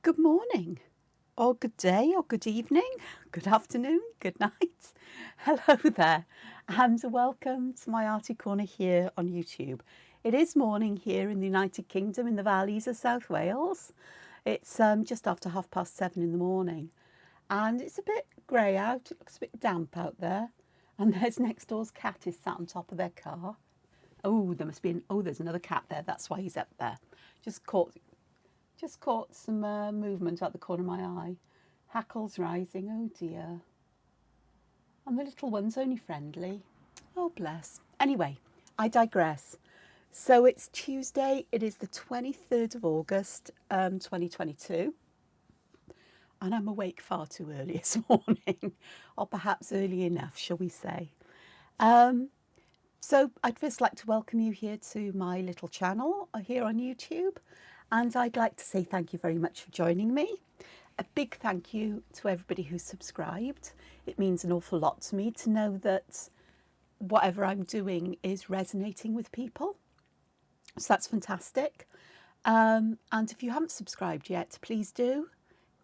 Good morning, or good day, or good evening, good afternoon, good night. Hello there, and welcome to my Arty Corner here on YouTube. It is morning here in the United Kingdom in the valleys of South Wales. It's just after 7:30 in the morning, and it's a bit grey out. It looks a bit damp out there, and there's next door's cat is sat on top of their car. Oh, there must be there's another cat there. That's why he's up there. Just caught some movement at the corner of my eye. Hackles rising, oh dear. And the little one's only friendly. Oh bless. Anyway, I digress. So it's Tuesday, it is the 23rd of August 2022. And I'm awake far too early this morning, or perhaps early enough, shall we say. So I'd first like to welcome you here to my little channel here on YouTube. And I'd like to say thank you very much for joining me. A big thank you to everybody who's subscribed. It means an awful lot to me to know that whatever I'm doing is resonating with people. So that's fantastic. And if you haven't subscribed yet, please do.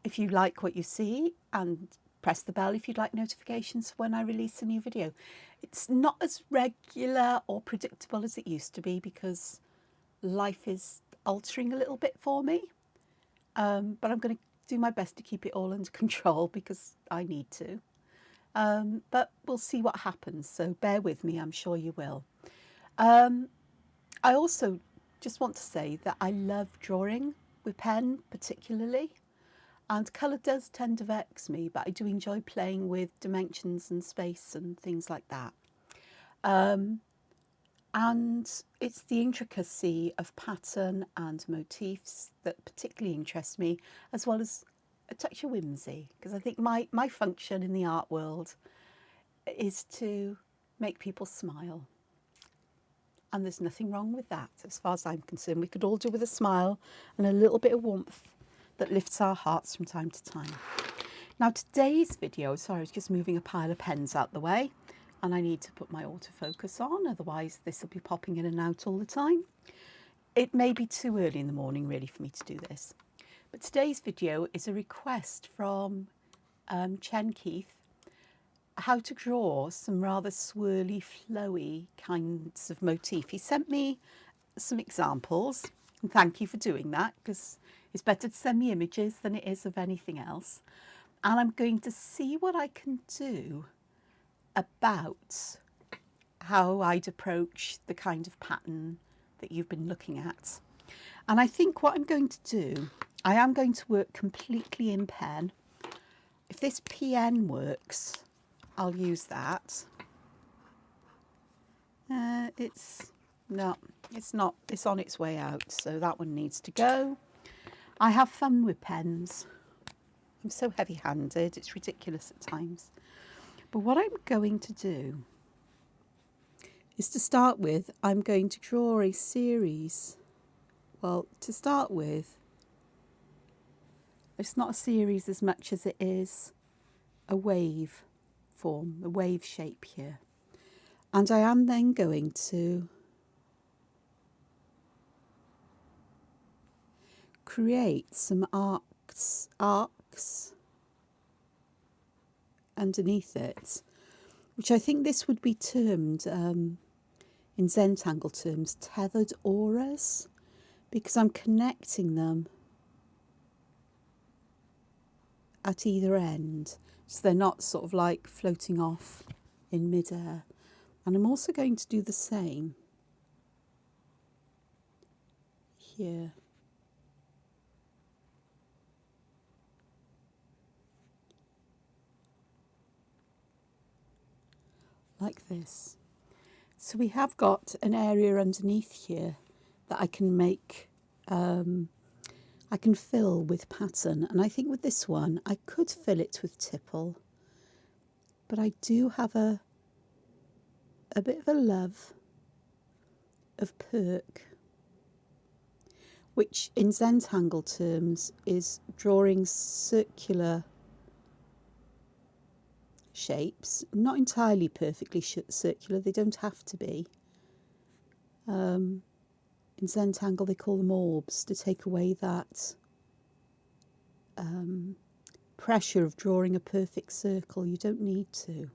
If you like what you see, and press the bell if you'd like notifications when I release a new video. It's not as regular or predictable as it used to be because life is altering a little bit for me, but I'm going to do my best to keep it all under control because I need to, but we'll see what happens, so bear with me, I'm sure you will. I also just want to say that I love drawing with pen particularly, and colour does tend to vex me, but I do enjoy playing with dimensions and space and things like that. And it's the intricacy of pattern and motifs that particularly interest me, as well as a touch of whimsy, because I think my function in the art world is to make people smile. And there's nothing wrong with that, as far as I'm concerned. We could all do with a smile and a little bit of warmth that lifts our hearts from time to time. Now today's video, sorry, I was just moving a pile of pens out the way, and I need to put my autofocus on, otherwise this will be popping in and out all the time. It may be too early in the morning really for me to do this, but today's video is a request from Chen Keith, how to draw some rather swirly, flowy kinds of motif. He sent me some examples, and thank you for doing that, because it's better to send me images than it is of anything else. And I'm going to see what I can do about how I'd approach the kind of pattern that you've been looking at. And I think what I'm going to do, I am going to work completely in pen. If this PN works, I'll use that. It's not, it's on its way out, so that one needs to go. I have fun with pens. I'm so heavy-handed, it's ridiculous at times. But what I'm going to do is, to start with, I'm going to draw a series. Well, to start with, it's not a series as much as it is a wave form, a wave shape here. And I am then going to create some arcs underneath it, which I think this would be termed, in Zentangle terms, tethered auras, because I'm connecting them at either end, so they're not sort of like floating off in midair. And I'm also going to do the same here. Like this. So we have got an area underneath here that I can make, I can fill with pattern. And I think with this one, I could fill it with tipple, but I do have a bit of a love of perk, which in Zentangle terms is drawing circular shapes, not entirely perfectly circular, they don't have to be. In Zentangle they call them orbs, to take away that pressure of drawing a perfect circle. You don't need to.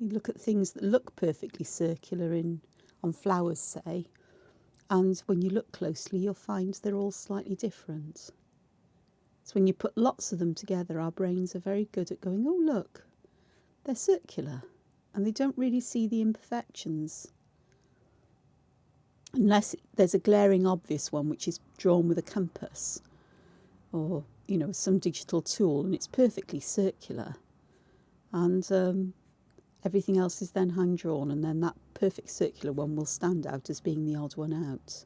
You look at things that look perfectly circular on flowers, say, and when you look closely, you'll find they're all slightly different. So when you put lots of them together, our brains are very good at going, oh, look, they're circular, and they don't really see the imperfections. Unless there's a glaring obvious one, which is drawn with a compass or, you know, some digital tool, and it's perfectly circular. And everything else is then hand-drawn, and then that perfect circular one will stand out as being the odd one out.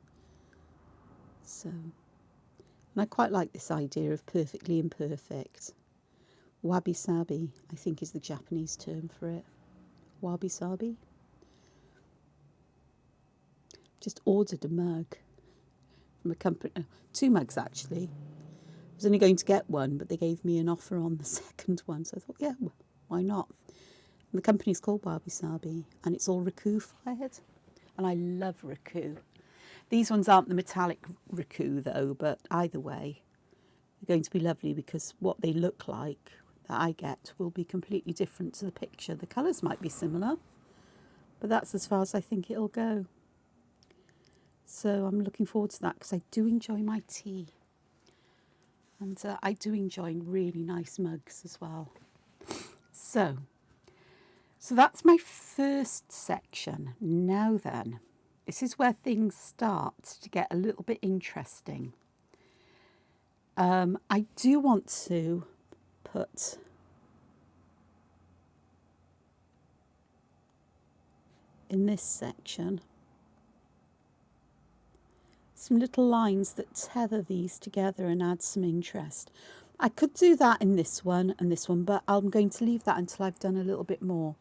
So, and I quite like this idea of perfectly imperfect. Wabi-sabi, I think, is the Japanese term for it. Wabi-sabi. Just ordered a mug from a company, 2 mugs actually. I was only going to get one, but they gave me an offer on the second one, so I thought, yeah, why not? And the company's called Wabi Sabi, and it's all raku fired, and I love raku. These ones aren't the metallic raku though, but either way, they're going to be lovely because what they look like that I get will be completely different to the picture. The colours might be similar, but that's as far as I think it'll go. So I'm looking forward to that because I do enjoy my tea. And I do enjoy really nice mugs as well. So that's my first section. Now then, this is where things start to get a little bit interesting. I do want to put in this section some little lines that tether these together and add some interest. I could do that in this one and this one, but I'm going to leave that until I've done a little bit more.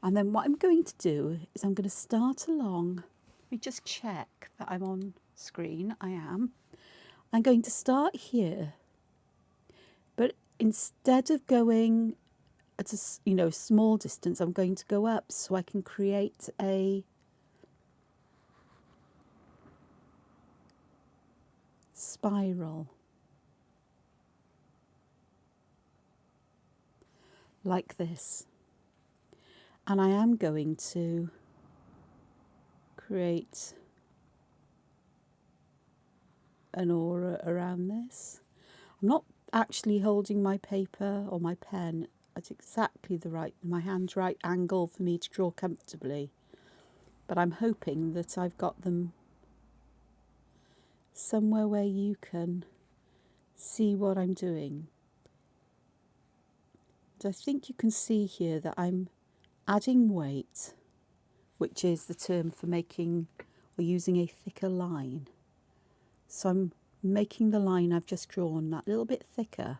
And then what I'm going to do is I'm going to start along. Let me just check that I'm on screen. I am. I'm going to start here, but instead of going at a small distance, I'm going to go up so I can create a spiral like this, and I am going to create an aura around this. I'm not actually holding my paper or my pen at exactly my hand's right angle for me to draw comfortably, but I'm hoping that I've got them somewhere where you can see what I'm doing. And I think you can see here that I'm adding weight, which is the term for making or using a thicker line. So I'm making the line I've just drawn that little bit thicker,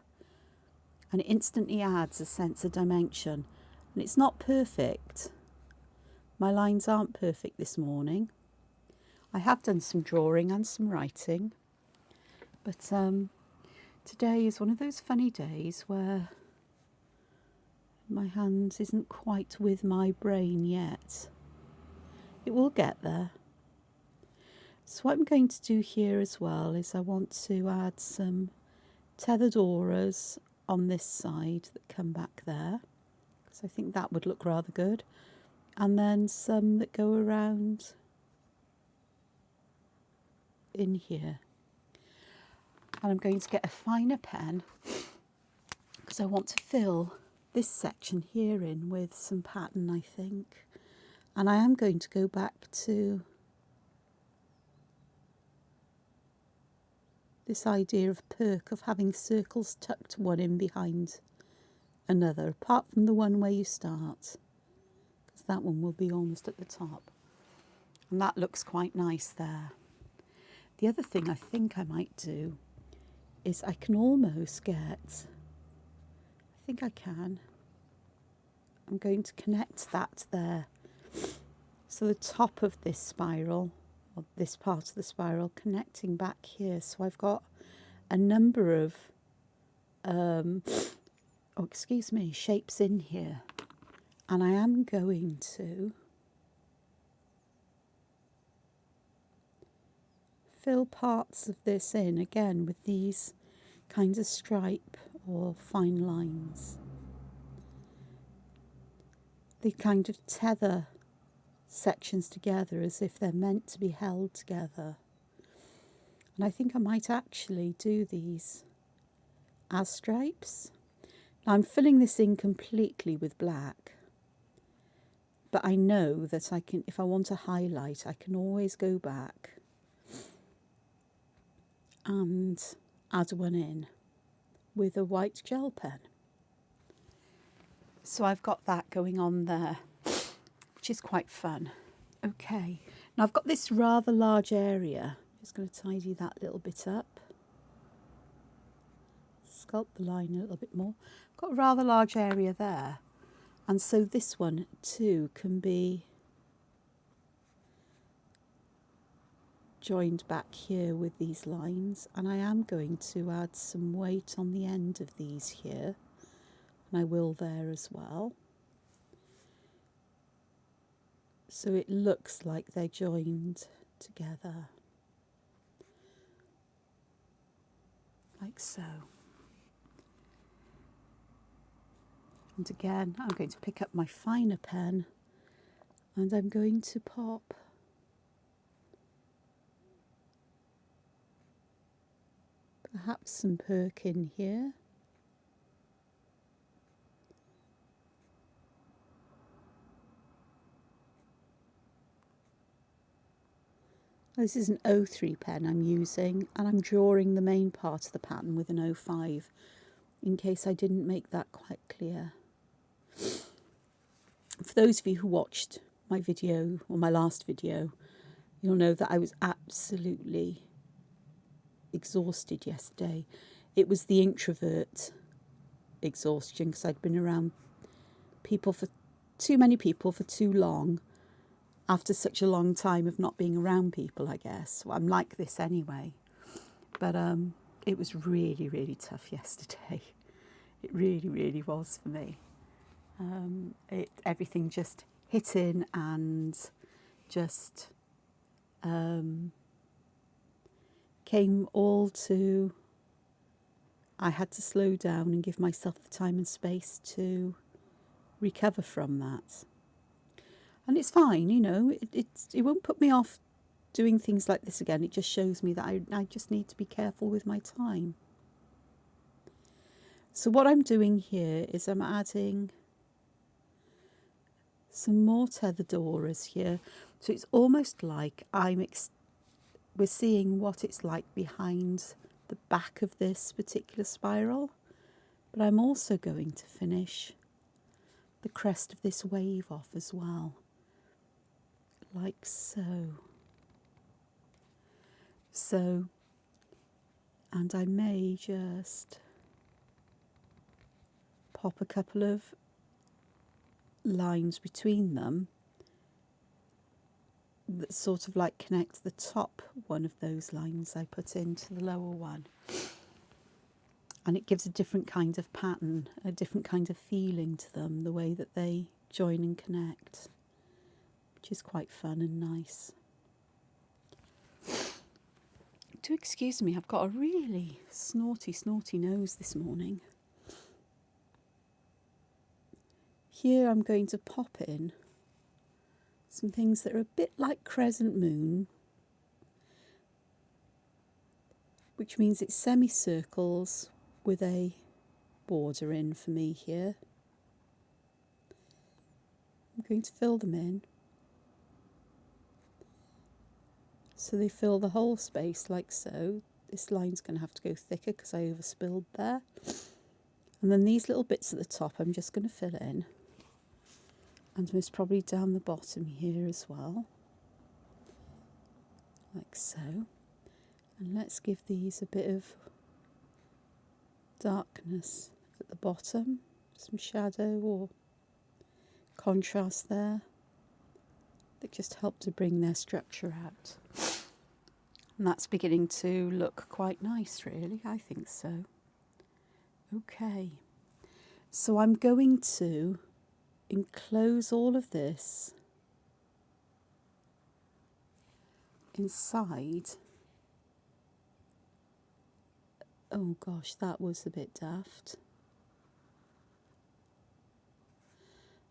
and it instantly adds a sense of dimension. And it's not perfect. My lines aren't perfect this morning. I have done some drawing and some writing, but today is one of those funny days where my hand isn't quite with my brain yet. It will get there. So what I'm going to do here as well is I want to add some tethered auras on this side that come back there, because I think that would look rather good, and then some that go around in here. And I'm going to get a finer pen because I want to fill this section here in with some pattern, I think. And I am going to go back to this idea of perk, of having circles tucked one in behind another, apart from the one where you start, because that one will be almost at the top. And that looks quite nice there. The other thing I think I might do is I can almost get, I think I can, I'm going to connect that there. So the top of this spiral, or this part of the spiral, connecting back here. So I've got a number of, shapes in here. And I am going to fill parts of this in again with these kinds of stripe or fine lines. They kind of tether sections together as if they're meant to be held together. And I think I might actually do these as stripes. Now I'm filling this in completely with black, but I know that I can, if I want to highlight, I can always go back and add one in with a white gel pen. So I've got that going on there, which is quite fun. Okay, now I've got this rather large area. Just going to tidy that little bit up. Sculpt the line a little bit more. I've got a rather large area there. And so this one too can be joined back here with these lines. And I am going to add some weight on the end of these here. And I will there as well. So it looks like they're joined together. Like so. And again, I'm going to pick up my finer pen and I'm going to pop perhaps some perk in here. This is an 03 pen I'm using, and I'm drawing the main part of the pattern with an 05, in case I didn't make that quite clear. For those of you who watched my video, or my last video, you'll know that I was absolutely exhausted yesterday. It was the introvert exhaustion, because I'd been around too many people for too long, after such a long time of not being around people, I guess. Well, I'm like this anyway. But it was really, really tough yesterday. It really, really was for me. Everything just hit in and just came all to... I had to slow down and give myself the time and space to recover from that. And it's fine, you know, it won't put me off doing things like this again. It just shows me that I just need to be careful with my time. So what I'm doing here is I'm adding some more tethered auras here. So it's almost like we're seeing what it's like behind the back of this particular spiral. But I'm also going to finish the crest of this wave off as well. Like so. And I may just pop a couple of lines between them that sort of like connect the top one of those lines I put into the lower one. And it gives a different kind of pattern, a different kind of feeling to them, the way that they join and connect, which is quite fun and nice. Do excuse me, I've got a really snorty nose this morning. Here I'm going to pop in some things that are a bit like Crescent Moon, which means it's semicircles with a border in for me here. I'm going to fill them in so they fill the whole space like so. This line's going to have to go thicker because I overspilled there. And then these little bits at the top I'm just going to fill in. And most probably down the bottom here as well. Like so. And let's give these a bit of darkness at the bottom. Some shadow or contrast there. That just help to bring their structure out. And that's beginning to look quite nice, really. I think so. Okay. So I'm going to enclose all of this inside a Oh gosh, that was a bit daft.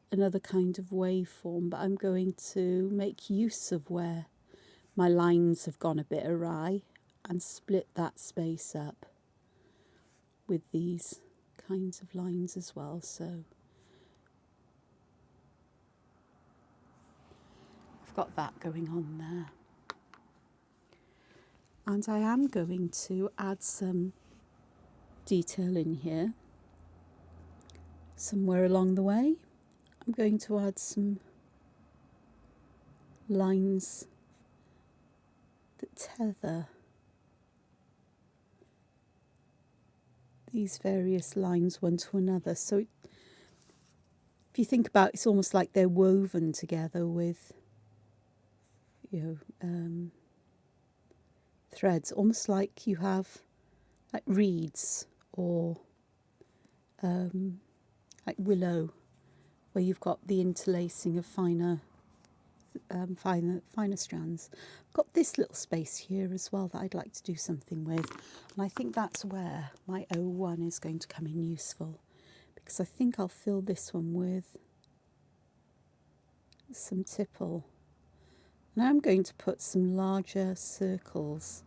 Another kind of waveform, but I'm going to make use of where my lines have gone a bit awry and split that space up with these kinds of lines as well. So I've got that going on there. And I am going to add some detail in here somewhere along the way. I'm going to add some lines that tether these various lines one to another. So if you think about it, it's almost like they're woven together with, threads, almost like you have like reeds or like willow, where you've got the interlacing of finer strands. I've got this little space here as well that I'd like to do something with, and I think that's where my O1 is going to come in useful, because I think I'll fill this one with some tipple. Now I'm going to put some larger circles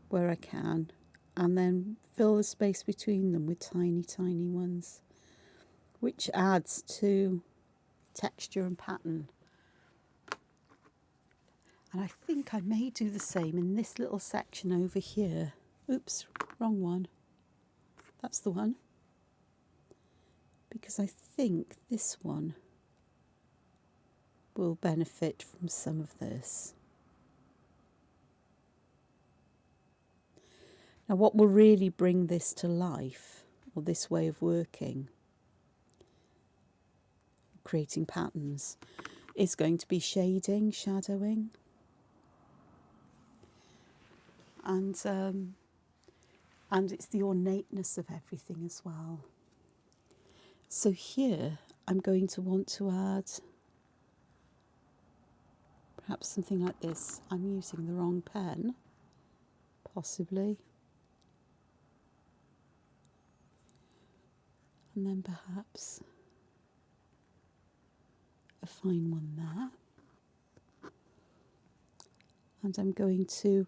where I can, and then fill the space between them with tiny, tiny ones, which adds to texture and pattern. And I think I may do the same in this little section over here. Oops, wrong one. That's the one. Because I think this one will benefit from some of this. Now what will really bring this to life, or this way of working, creating patterns, is going to be shading, shadowing. And it's the ornateness of everything as well. So here I'm going to want to add perhaps something like this. I'm using the wrong pen, possibly. And then perhaps a fine one there. And I'm going to,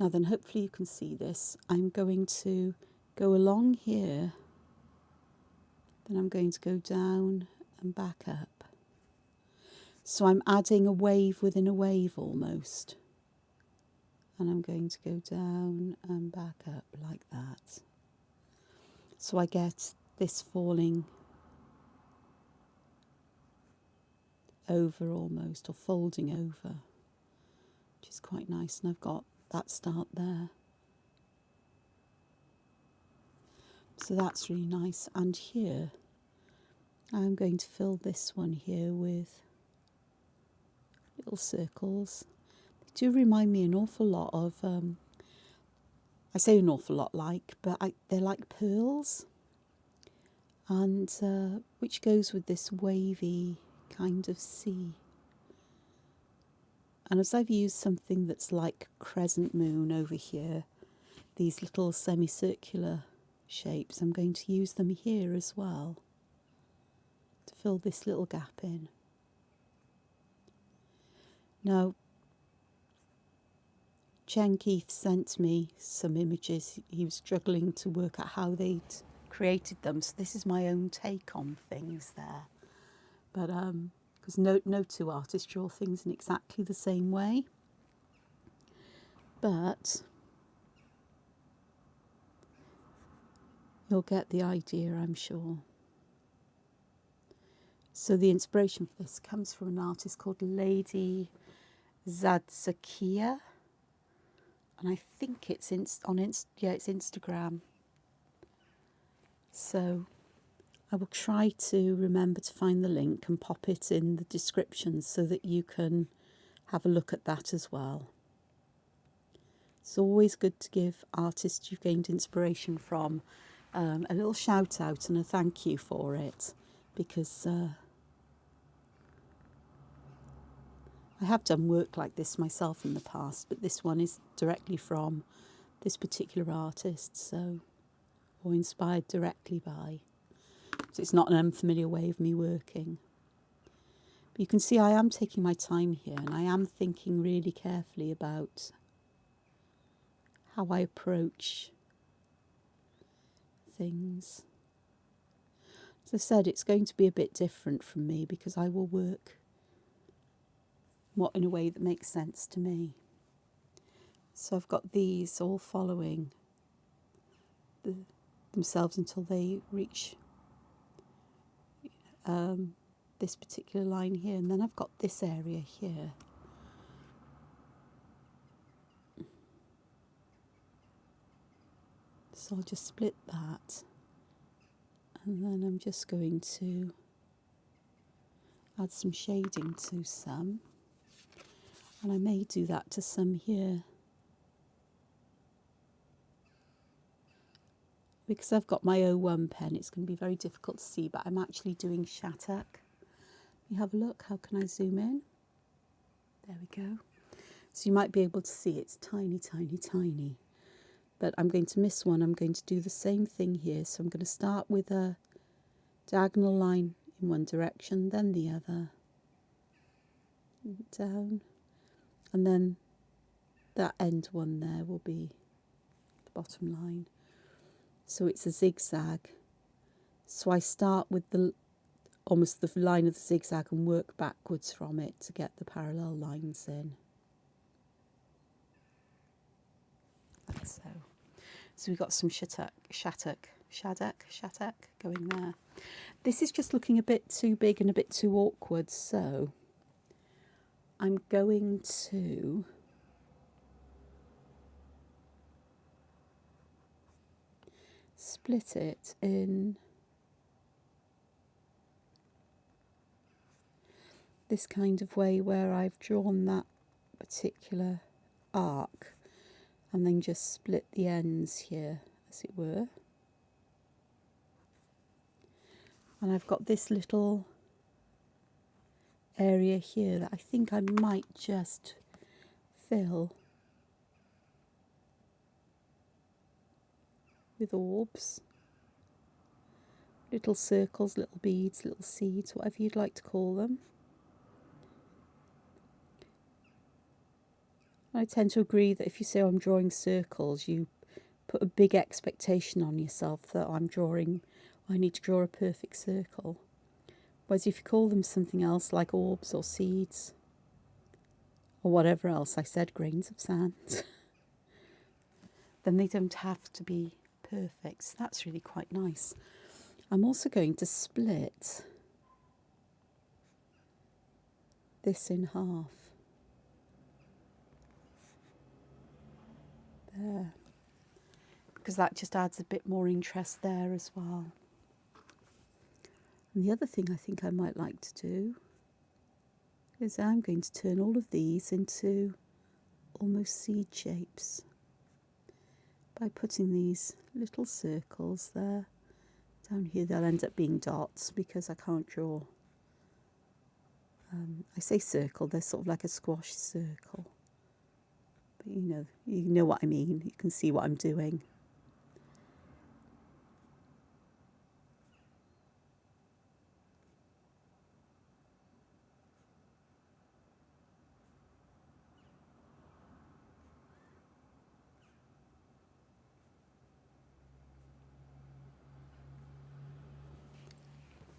now then hopefully you can see this, I'm going to go along here, then I'm going to go down and back up. So I'm adding a wave within a wave almost. And I'm going to go down and back up like that. So I get this falling over almost, or folding over, which is quite nice. And I've got that start there. So that's really nice. And here, I'm going to fill this one here with little circles. They do remind me an awful lot of, I say an awful lot like, but they're like pearls. And which goes with this wavy kind of sea. And as I've used something that's like Crescent Moon over here, these little semicircular shapes, I'm going to use them here as well to fill this little gap in. Now, Chen Keith sent me some images. He was struggling to work out how they'd created them, so this is my own take on things there. But because no two artists draw things in exactly the same way. But you'll get the idea, I'm sure. So the inspiration for this comes from an artist called Lady Zadzakia, and I think it's it's Instagram. So I will try to remember to find the link and pop it in the description so that you can have a look at that as well. It's always good to give artists you've gained inspiration from a little shout out and a thank you for it, because I have done work like this myself in the past, but this one is directly from this particular artist, so, or inspired directly by. So it's not an unfamiliar way of me working. But you can see I am taking my time here, and I am thinking really carefully about how I approach things. As I said, it's going to be a bit different from me because I will work in a way that makes sense to me. So I've got these all following themselves until they reach this particular line here, and then I've got this area here. So I'll just split that, and then I'm just going to add some shading to some, and I may do that to some here. Because I've got my 01 pen, it's going to be very difficult to see, but I'm actually doing Shattuck. You have a look, how can I zoom in? There we go. So you might be able to see it's tiny, tiny, tiny. But I'm going to miss one. I'm going to do the same thing here. So I'm going to start with a diagonal line in one direction, then the other, down, and then that end one there will be the bottom line. So it's a zigzag. So I start with almost the line of the zigzag and work backwards from it to get the parallel lines in. Like so. So we've got some Shattuck going there. This is just looking a bit too big and a bit too awkward, so I'm going to split it in this kind of way where I've drawn that particular arc and then just split the ends here, as it were. And I've got this little area here that I think I might just fill with orbs, little circles, little beads, little seeds, whatever you'd like to call them. I tend to agree that if you say, oh, I'm drawing circles, you put a big expectation on yourself that I need to draw a perfect circle. Whereas if you call them something else like orbs or seeds or whatever else I said, grains of sand, then they don't have to be perfect. So that's really quite nice. I'm also going to split this in half. There. Because that just adds a bit more interest there as well. And the other thing I think I might like to do is I'm going to turn all of these into almost seed shapes by putting these little circles there. Down here they'll end up being dots because I can't draw. I say circle, they're sort of like a squash circle. But you know what I mean. You can see what I'm doing.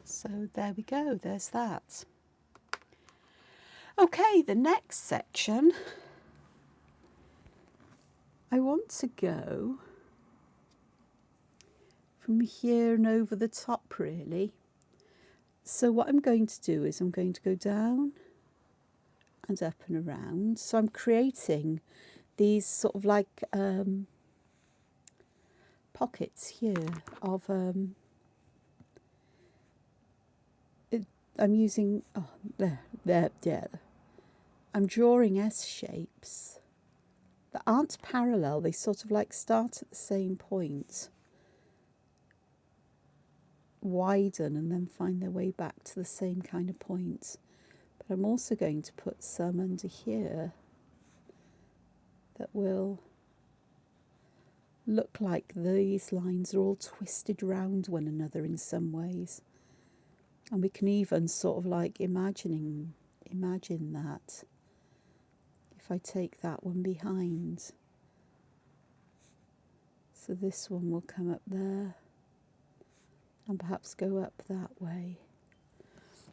So there we go, there's that. Okay, the next section, I want to go from here and over the top really. So what I'm going to do is I'm going to go down and up and around. So I'm creating these sort of like pockets here of I'm using, oh, there. I'm drawing S shapes that aren't parallel. They sort of like start at the same point, widen, and then find their way back to the same kind of point. But I'm also going to put some under here that will look like these lines are all twisted round one another in some ways. And we can even sort of like imagine that. If I take that one behind, so this one will come up there and perhaps go up that way.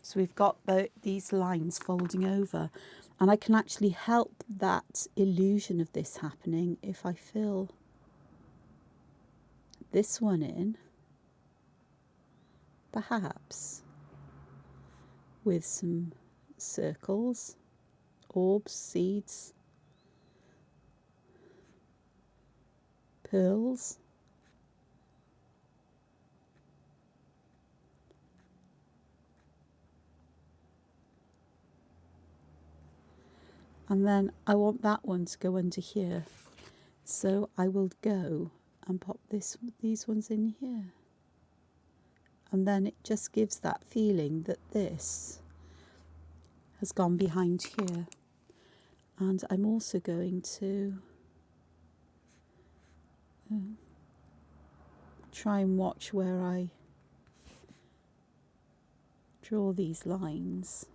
So we've got these lines folding over, and I can actually help that illusion of this happening if I fill this one in, perhaps with some circles, orbs, seeds, pearls. And then I want that one to go under here. So I will go and pop these ones in here. And then it just gives that feeling that this has gone behind here. And I'm also going to try and watch where I draw these lines.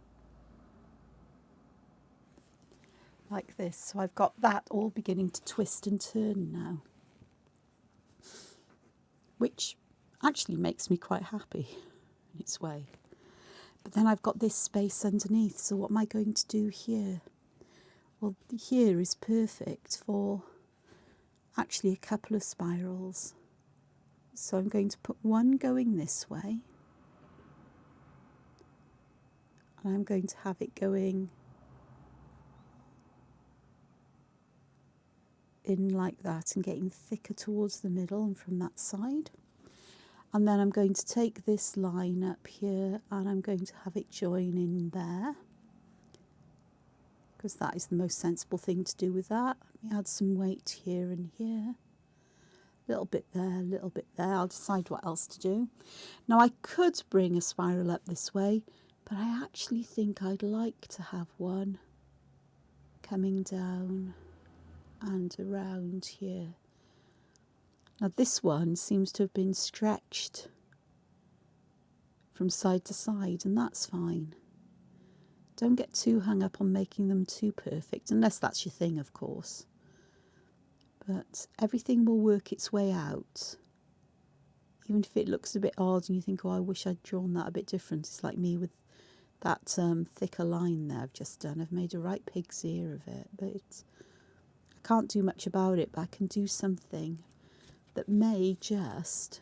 Like this. So I've got that all beginning to twist and turn now, which actually makes me quite happy in its way. But then I've got this space underneath, so what am I going to do here? Well, here is perfect for actually a couple of spirals. So I'm going to put one going this way, and I'm going to have it going in like that and getting thicker towards the middle and from that side. And then I'm going to take this line up here and I'm going to have it join in there, because that is the most sensible thing to do with that. Let me add some weight here and here. A little bit there, a little bit there. I'll decide what else to do. Now I could bring a spiral up this way, but I actually think I'd like to have one coming down and around here. Now this one seems to have been stretched from side to side, and that's fine. Don't get too hung up on making them too perfect, unless that's your thing, of course. But everything will work its way out. Even if it looks a bit odd and you think, oh, I wish I'd drawn that a bit different. It's like me with that thicker line there I've just done. I've made a right pig's ear of it, but I can't do much about it, but I can do something that may just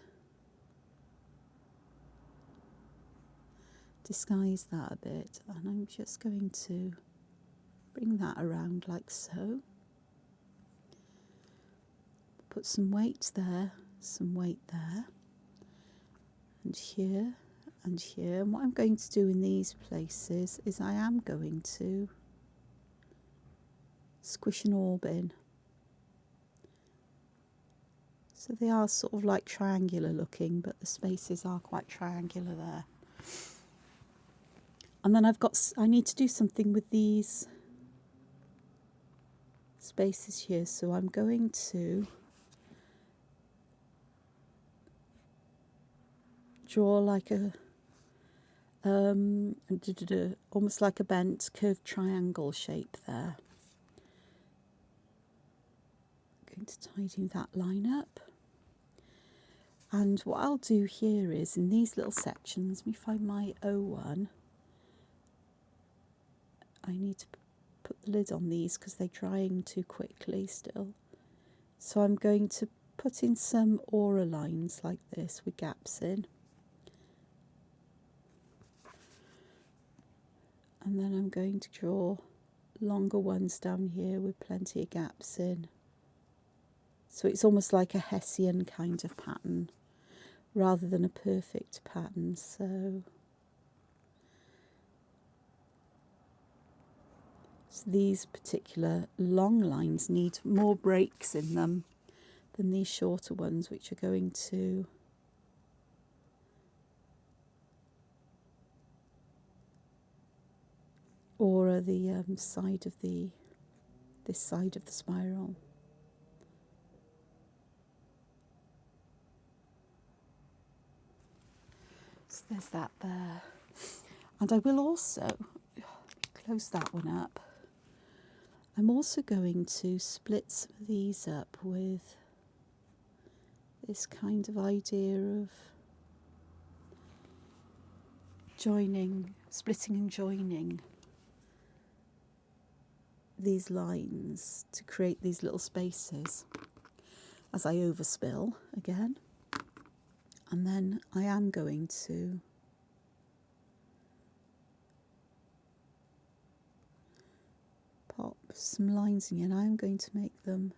disguise that a bit. And I'm just going to bring that around like so. Put some weight there, some weight there, and here and here. And what I'm going to do in these places is I am going to squish an orb in. So they are sort of like triangular looking, but the spaces are quite triangular there. And then I need to do something with these spaces here. So I'm going to draw like almost like a bent curved triangle shape there. I'm going to tidy that line up. And what I'll do here is, in these little sections, let me find my O1. I need to put the lid on these because they're drying too quickly still. So I'm going to put in some aura lines like this with gaps in. And then I'm going to draw longer ones down here with plenty of gaps in. So it's almost like a Hessian kind of pattern rather than a perfect pattern. So these particular long lines need more breaks in them than these shorter ones, which are going to aura the side of this side of the spiral. there's that there. And I will also close that one up. I'm also going to split some of these up with this kind of idea of joining, splitting and joining these lines to create these little spaces as I overspill again. And then I am going to pop some lines in, and I'm going to make them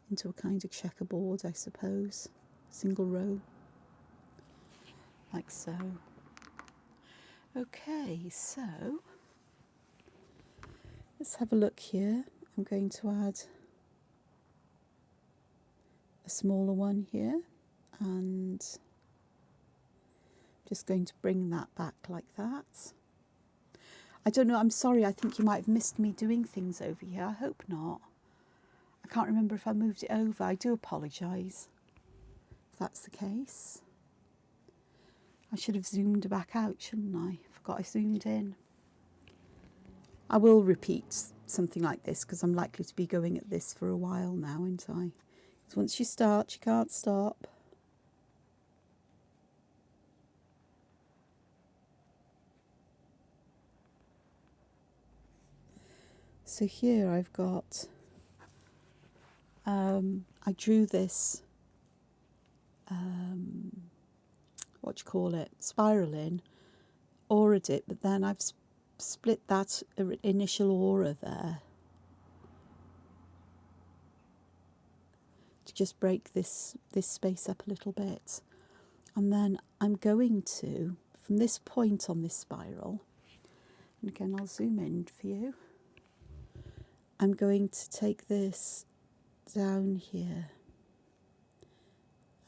into a kind of checkerboard, I suppose, single row, like so. Okay, so let's have a look here. I'm going to add a smaller one here, and just going to bring that back like that. I don't know, I'm sorry, I think you might have missed me doing things over here. I hope not. I can't remember if I moved it over. I do apologise if that's the case. I should have zoomed back out, shouldn't I? Forgot I zoomed in. I will repeat something like this because I'm likely to be going at this for a while now, aren't I? Because once you start, you can't stop. So here I've got, I drew this, what do you call it, spiral in, auraed it, but then I've split that initial aura there to just break this space up a little bit. And then I'm going to, from this point on this spiral, and again I'll zoom in for you, I'm going to take this down here,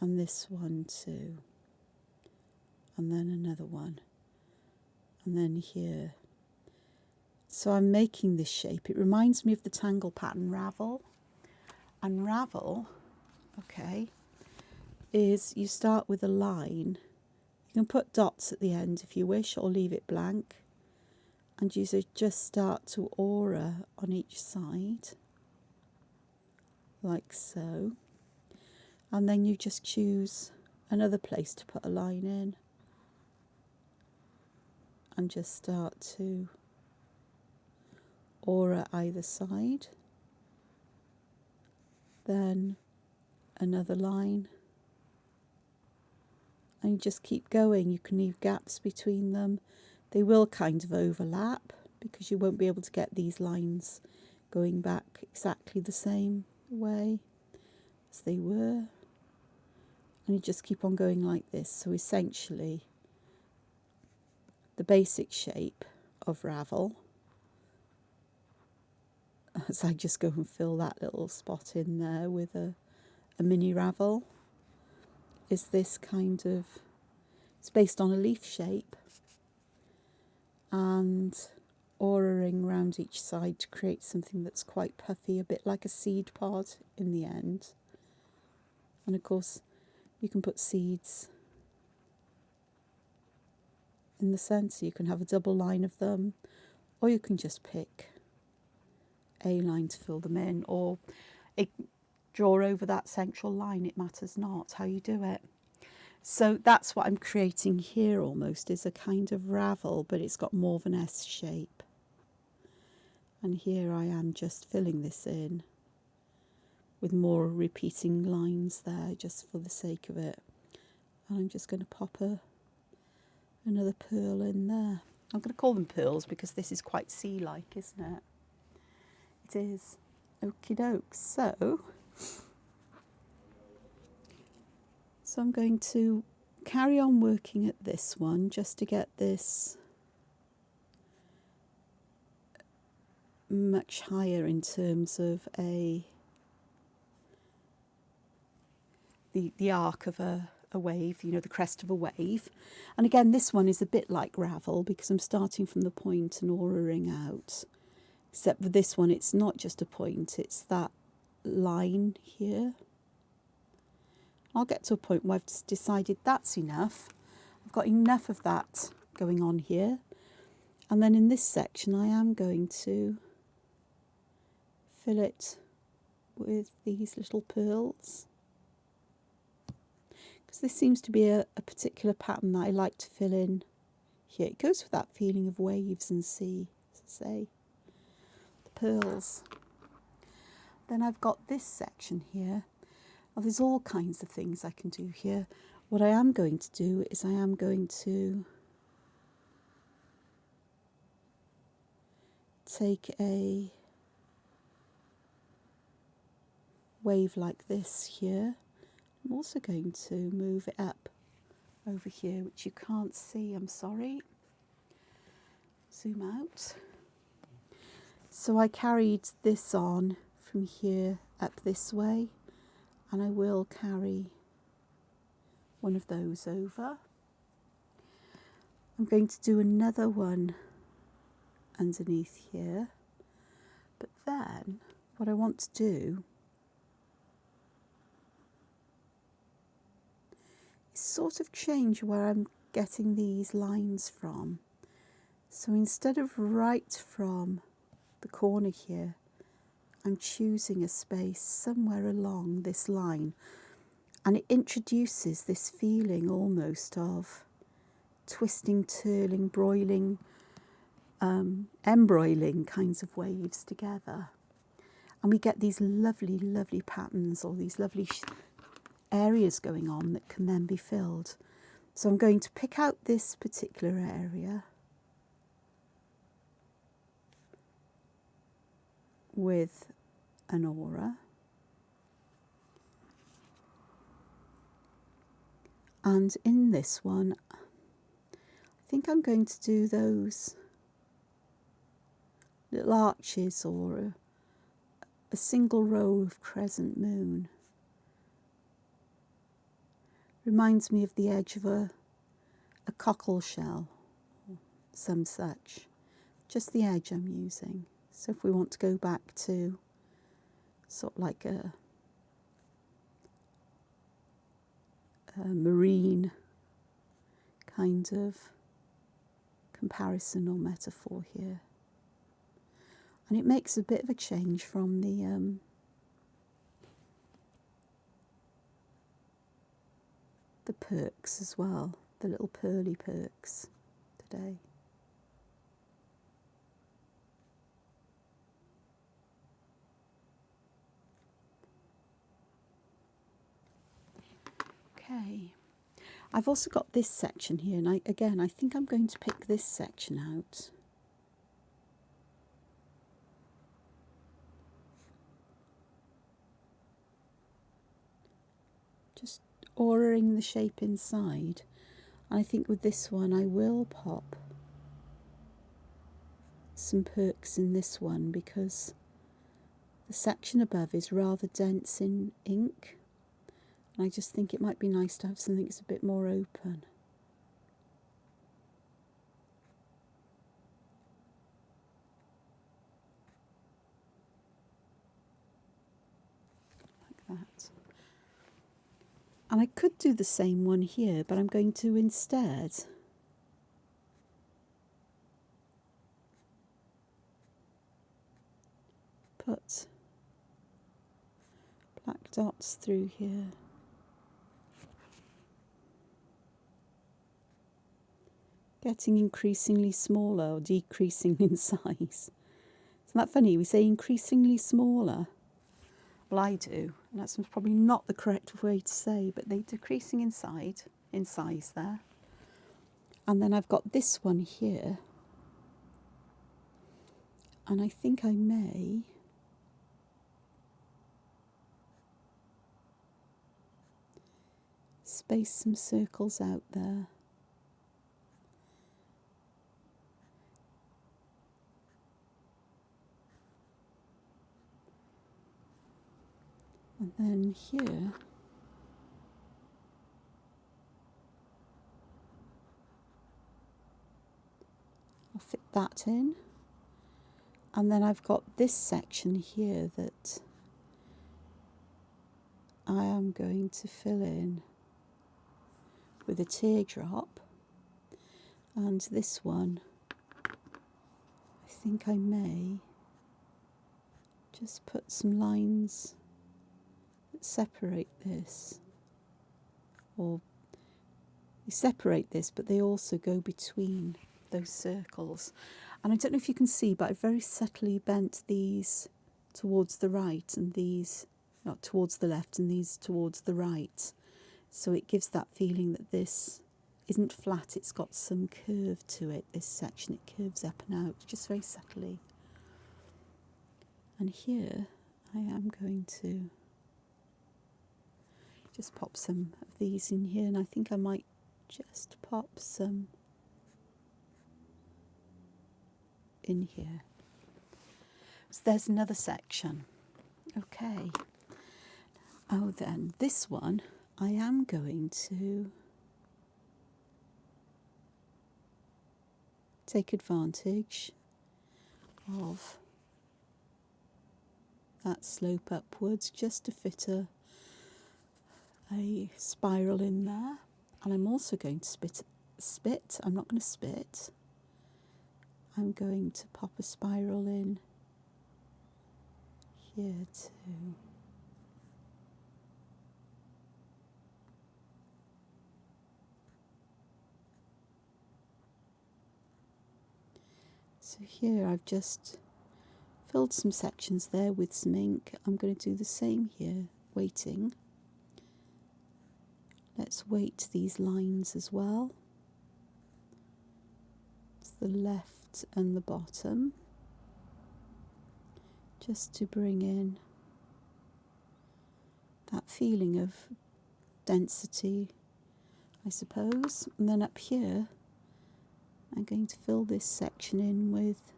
and this one too, and then another one, and then here. So I'm making this shape. It reminds me of the tangle pattern Ravel. And Ravel, okay, is you start with a line. You can put dots at the end if you wish, or leave it blank. And you just start to aura on each side, like so. And then you just choose another place to put a line in, and just start to aura either side. Then another line, and you just keep going. You can leave gaps between them. They will kind of overlap because you won't be able to get these lines going back exactly the same way as they were. And you just keep on going like this. So essentially, the basic shape of Ravel, as I just go and fill that little spot in there with a mini Ravel, is this kind of, it's based on a leaf shape, and auraing around each side to create something that's quite puffy, a bit like a seed pod in the end. And of course you can put seeds in the centre. You can have a double line of them, or you can just pick a line to fill them in, or draw over that central line. It matters not how you do it. So that's what I'm creating here, almost is a kind of Ravel, but it's got more of an S shape. And here I am just filling this in with more repeating lines there, just for the sake of it. And I'm just going to pop another pearl in there. I'm going to call them pearls because this is quite sea-like, isn't it? It is. Okie doke. So I'm going to carry on working at this one just to get this much higher in terms of the arc of a wave, you know, the crest of a wave. And again, this one is a bit like Ravel because I'm starting from the point and auraing out. Except for this one, it's not just a point, it's that line here. I'll get to a point where I've decided that's enough. I've got enough of that going on here. And then in this section I am going to fill it with these little pearls, because this seems to be a particular pattern that I like to fill in here. It goes with that feeling of waves and sea, as I say. The pearls. Then I've got this section here. Well, there's all kinds of things I can do here. What I am going to do is I am going to take a wave like this here. I'm also going to move it up over here, which you can't see, I'm sorry. Zoom out. So I carried this on from here up this way, and I will carry one of those over. I'm going to do another one underneath here, but then what I want to do is sort of change where I'm getting these lines from. So instead of right from the corner here, I'm choosing a space somewhere along this line, and it introduces this feeling almost of twisting, twirling, broiling, embroiling kinds of waves together, and we get these lovely, lovely patterns, or these lovely areas going on that can then be filled. So I'm going to pick out this particular area with an aura, and in this one I think I'm going to do those little arches, or a single row of crescent moon. Reminds me of the edge of a cockle shell, or some such. Just the edge I'm using. So if we want to go back to sort of like a marine kind of comparison or metaphor here. And it makes a bit of a change from the perks as well, the little pearly perks today. Okay, I've also got this section here, and I think I'm going to pick this section out. Just auraing the shape inside. And I think with this one I will pop some perks in this one, because the section above is rather dense in ink, and I just think it might be nice to have something that's a bit more open. Like that. And I could do the same one here, but I'm going to instead put black dots through here. Getting increasingly smaller, or decreasing in size. Isn't that funny? We say increasingly smaller. Well, I do, and that's probably not the correct way to say, but they're decreasing in size there. And then I've got this one here, and I think I may space some circles out there. And then here I'll fit that in, and then I've got this section here that I am going to fill in with a teardrop. And this one, I think I may just put some lines that separate this, or they separate this, but they also go between those circles. And I don't know if you can see, but I very subtly bent these towards the right and these not towards the left and these towards the right. So it gives that feeling that this isn't flat, it's got some curve to it, this section. It curves up and out, just very subtly. And here I am going to just pop some of these in here, and I think I might just pop some in here. So there's another section. Okay. Oh, then this one I am going to take advantage of that slope upwards just to fit a spiral in there. And I'm also going to I'm not going to spit. I'm going to pop a spiral in here too. So here I've just filled some sections there with some ink. I'm going to do the same here, weighting. Let's weight these lines as well. It's the left and the bottom, just to bring in that feeling of density, I suppose. And then up here I'm going to fill this section in with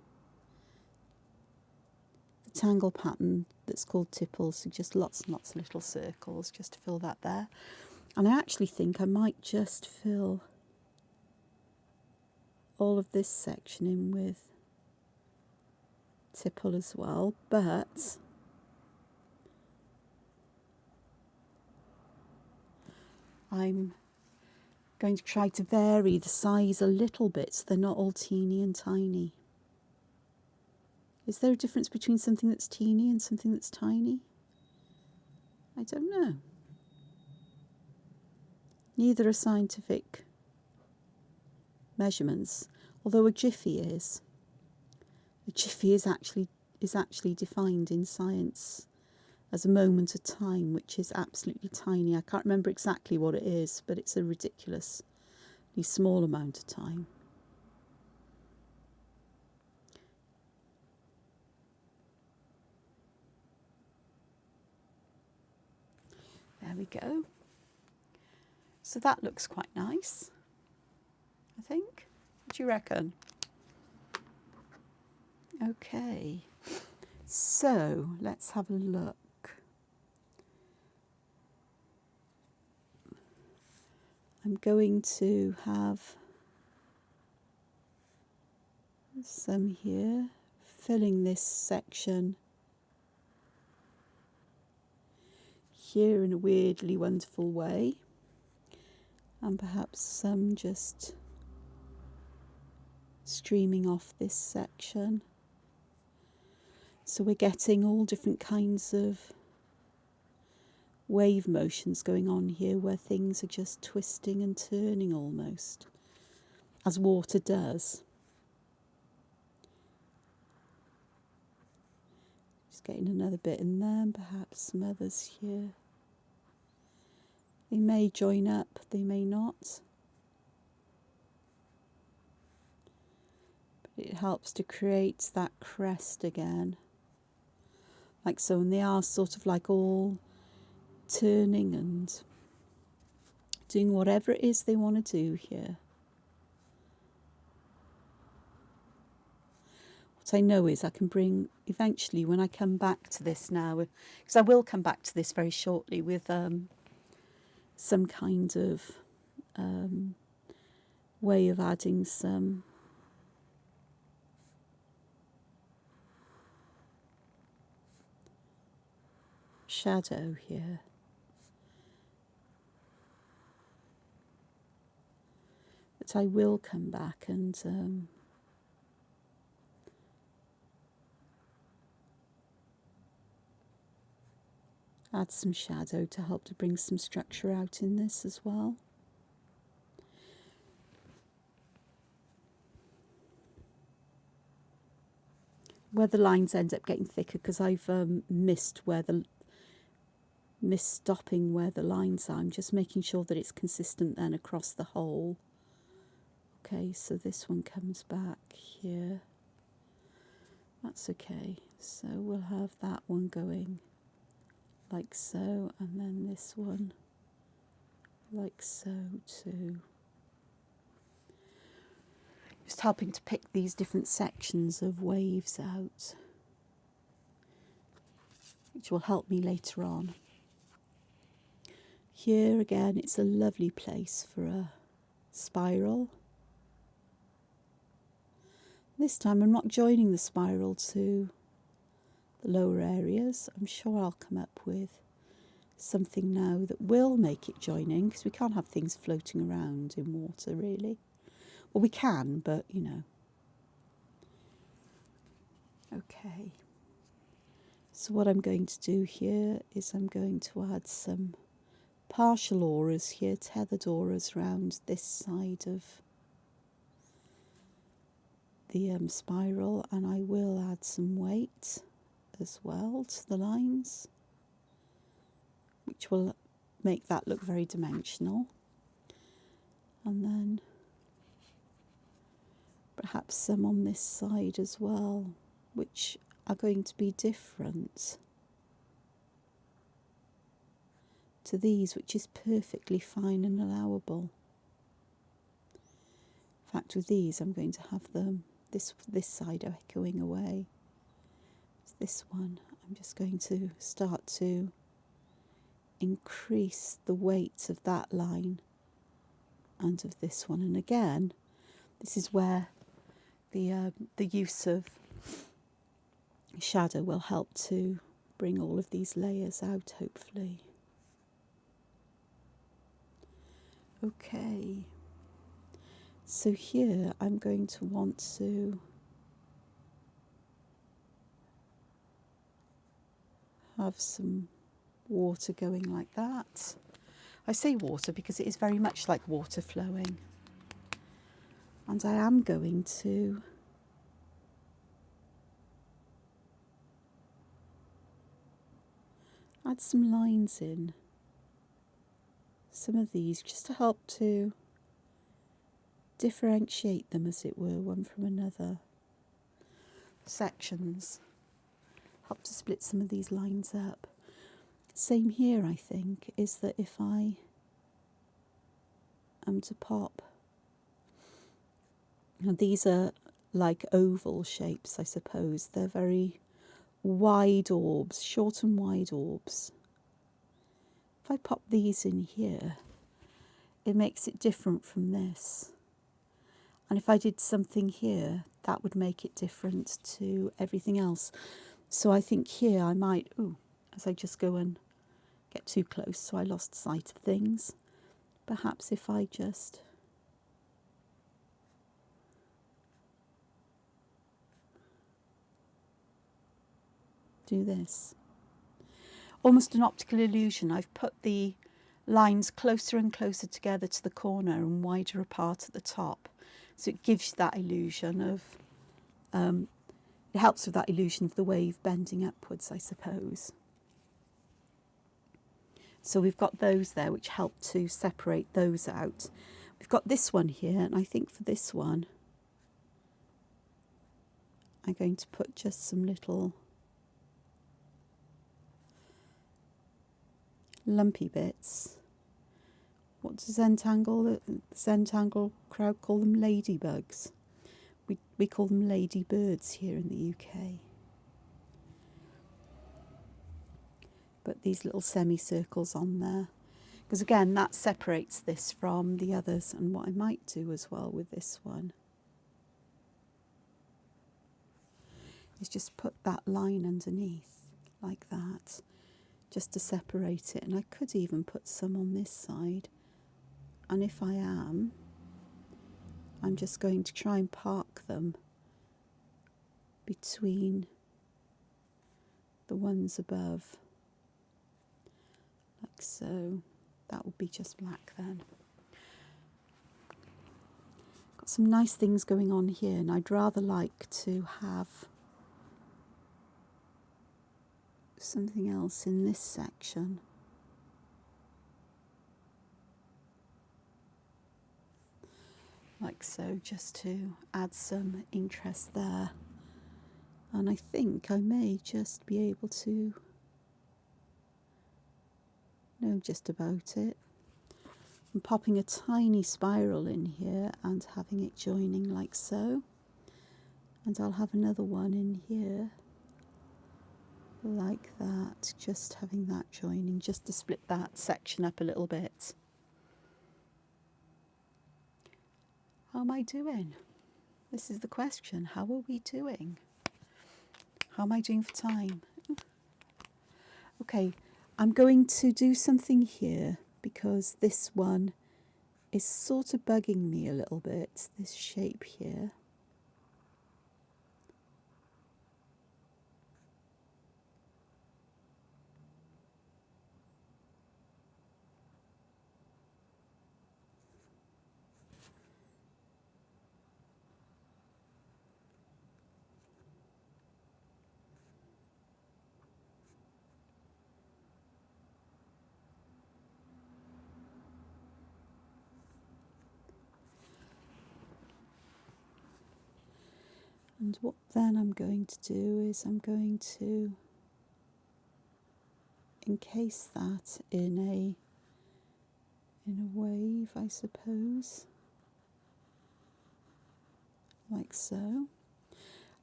the tangle pattern that's called tipples, so just lots and lots of little circles just to fill that there. And I actually think I might just fill all of this section in with tipple as well, but I'm going to try to vary the size a little bit so they're not all teeny and tiny. Is there a difference between something that's teeny and something that's tiny? I don't know. Neither are scientific measurements, although a jiffy is. A jiffy is actually defined in science as a moment of time, which is absolutely tiny. I can't remember exactly what it is, but it's a ridiculously small amount of time. There we go. So that looks quite nice, I think. What do you reckon? Okay, so let's have a look. I'm going to have some here, filling this section here in a weirdly wonderful way, and perhaps some just streaming off this section. So we're getting all different kinds of wave motions going on here, where things are just twisting and turning almost, as water does. Just getting another bit in there, and perhaps some others here. They may join up, they may not. But it helps to create that crest again. Like so, and they are sort of like all turning and doing whatever it is they want to do here. What I know is I can bring, eventually when I come back to this now, because I will come back to this very shortly with some kind of way of adding some shadow here. But But I will come back and add some shadow to help to bring some structure out in this as well. Where the lines end up getting thicker, because I've missed stopping where the lines are. I'm just making sure that it's consistent then across the whole. Okay, so this one comes back here. That's okay. So we'll have that one going like so, and then this one like so too. Just helping to pick these different sections of waves out, which will help me later on. Here again, it's a lovely place for a spiral. This time I'm not joining the spiral to the lower areas. I'm sure I'll come up with something now that will make it joining, because we can't have things floating around in water really. Well, we can, but you know. Okay. So what I'm going to do here is I'm going to add some partial auras here, tethered auras around this side of the spiral, and I will add some weight as well to the lines, which will make that look very dimensional. And then perhaps some on this side as well, which are going to be different to these, which is perfectly fine and allowable. In fact, with these I'm going to have them this side echoing away. This one, I'm just going to start to increase the weight of that line and of this one. And again, this is where the use of shadow will help to bring all of these layers out, hopefully. Okay, so here I'm going to want to have some water going like that. I say water because it is very much like water flowing. And I am going to add some lines in some of these, just to help to differentiate them, as it were, one from another. Sections. Help to split some of these lines up. Same here, I think, is that if I am to pop, now these are like oval shapes, I suppose. They're very wide orbs, short and wide orbs. If I pop these in here, it makes it different from this. And if I did something here, that would make it different to everything else. So I think here I might, as I just go and get too close, so I lost sight of things. Perhaps if I just do this. Almost an optical illusion. I've put the lines closer and closer together to the corner and wider apart at the top. So it gives that illusion of, it helps with that illusion of the wave bending upwards, I suppose. So we've got those there which help to separate those out. We've got this one here, and I think for this one I'm going to put just some little lumpy bits. What does the Zentangle crowd call them? Ladybugs. We call them ladybirds here in the UK. Put these little semicircles on there, because again that separates this from the others. And what I might do as well with this one is just put that line underneath like that, just to separate it. And I could even put some on this side, and if I am, I'm just going to try and park them between the ones above, like so. That will be just black then. Got some nice things going on here, and I'd rather like to have something else in this section. Like so, just to add some interest there. And I think I may just be able to know just about it. I'm popping a tiny spiral in here and having it joining like so. And I'll have another one in here like that, just having that joining, just to split that section up a little bit. How am I doing? This is the question. How are we doing? How am I doing for time? Okay, I'm going to do something here because this one is sort of bugging me a little bit, this shape here. And what then I'm going to do is I'm going to encase that in a wave, I suppose, like so.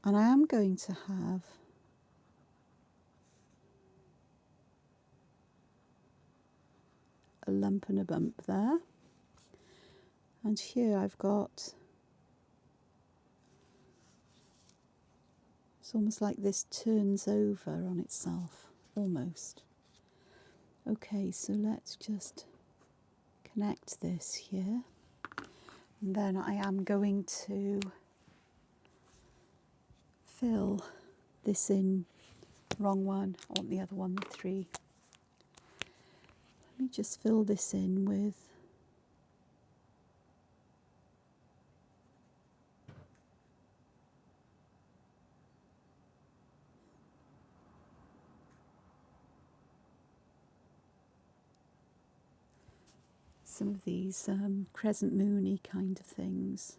And I am going to have a lump and a bump there. And here I've got, it's almost like this turns over on itself, almost. Okay, so let's just connect this here. And then I am going to fill this in, wrong one, I want the other one, the 3. Let me just fill this in with some of these Crescent Moony kind of things.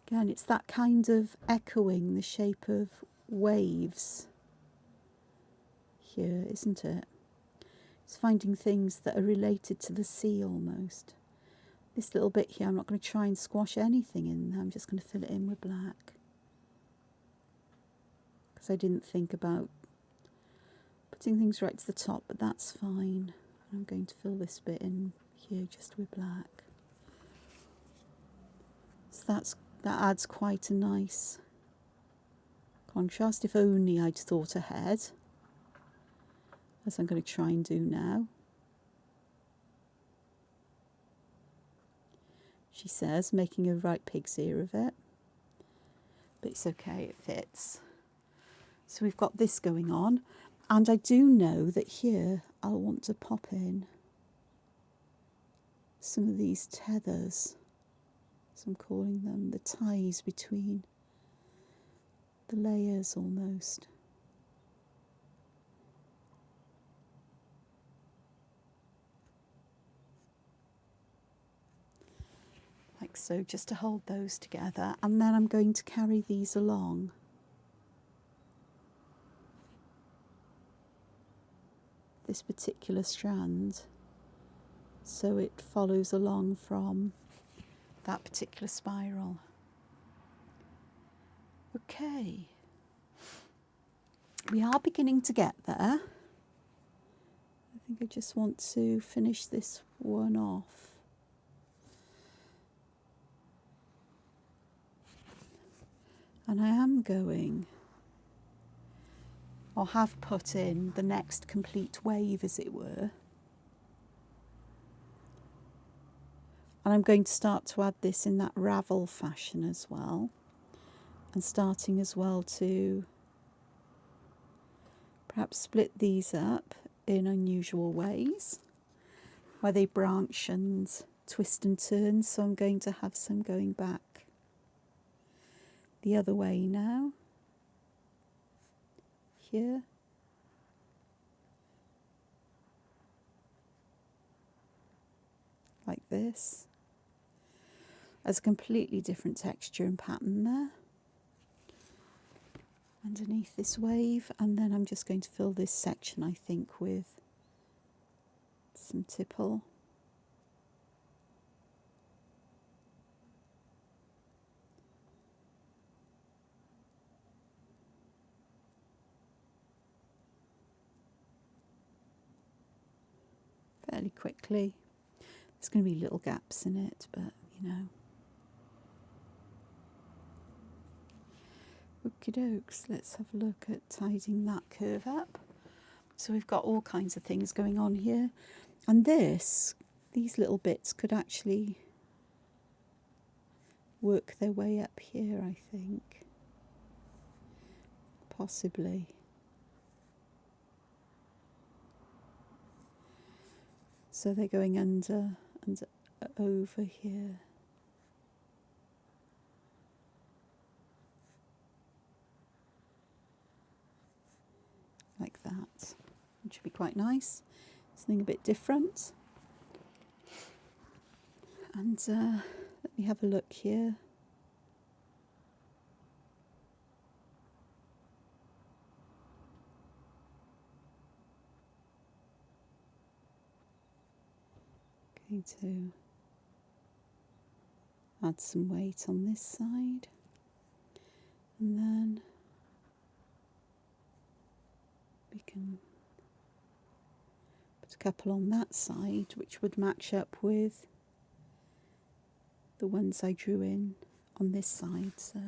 Again, it's that kind of echoing the shape of waves here, isn't it? It's finding things that are related to the sea almost. This little bit here, I'm not going to try and squash anything in there. I'm just going to fill it in with black. Because I didn't think about putting things right to the top, but that's fine. I'm going to fill this bit in here just with black. So that adds quite a nice contrast. If only I'd thought ahead, as I'm going to try and do now. She says, making a right pig's ear of it. But it's okay, it fits. So we've got this going on. And I do know that here I'll want to pop in some of these tethers, as I'm calling them, the ties between the layers almost. Like so, just to hold those together. And then I'm going to carry these along. This particular strand, so it follows along from that particular spiral. Okay, we are beginning to get there. I think I just want to finish this one off. And I am going or have put in the next complete wave, as it were. And I'm going to start to add this in that ravel fashion as well, and starting as well to perhaps split these up in unusual ways where they branch and twist and turn. So I'm going to have some going back the other way now, here, like this, as a completely different texture and pattern there underneath this wave. And then I'm just going to fill this section, I think, with some tipple. Fairly quickly. There's going to be little gaps in it, but you know. Okie dokes, let's have a look at tidying that curve up. So we've got all kinds of things going on here. And these little bits could actually work their way up here, I think. Possibly. So they're going under and over here. Like that. It should be quite nice. Something a bit different. And let me have a look here. Going to add some weight on this side, and then we can put a couple on that side, which would match up with the ones I drew in on this side. So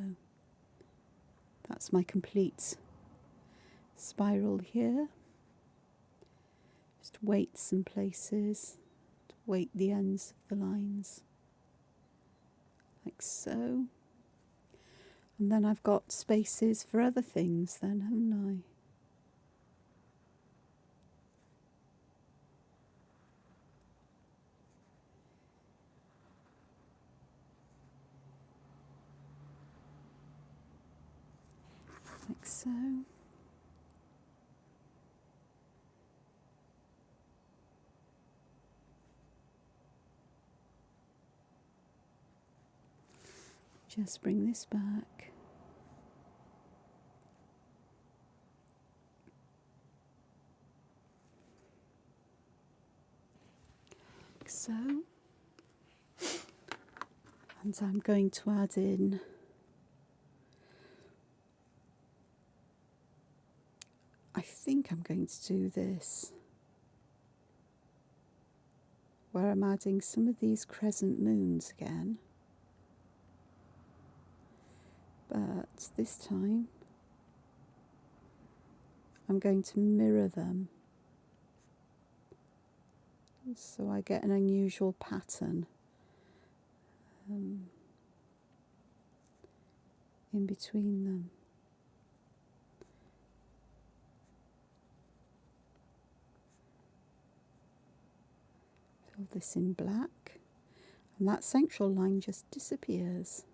that's my complete spiral here. Just weight some places, to weight the ends of the lines, like so. And then I've got spaces for other things then, haven't I? Like so. Just bring this back. Like so. And I'm going to add in I think I'm going to do this where I'm adding some of these crescent moons again, but this time I'm going to mirror them so I get an unusual pattern in between them. Fill this in black, and that central line just disappears.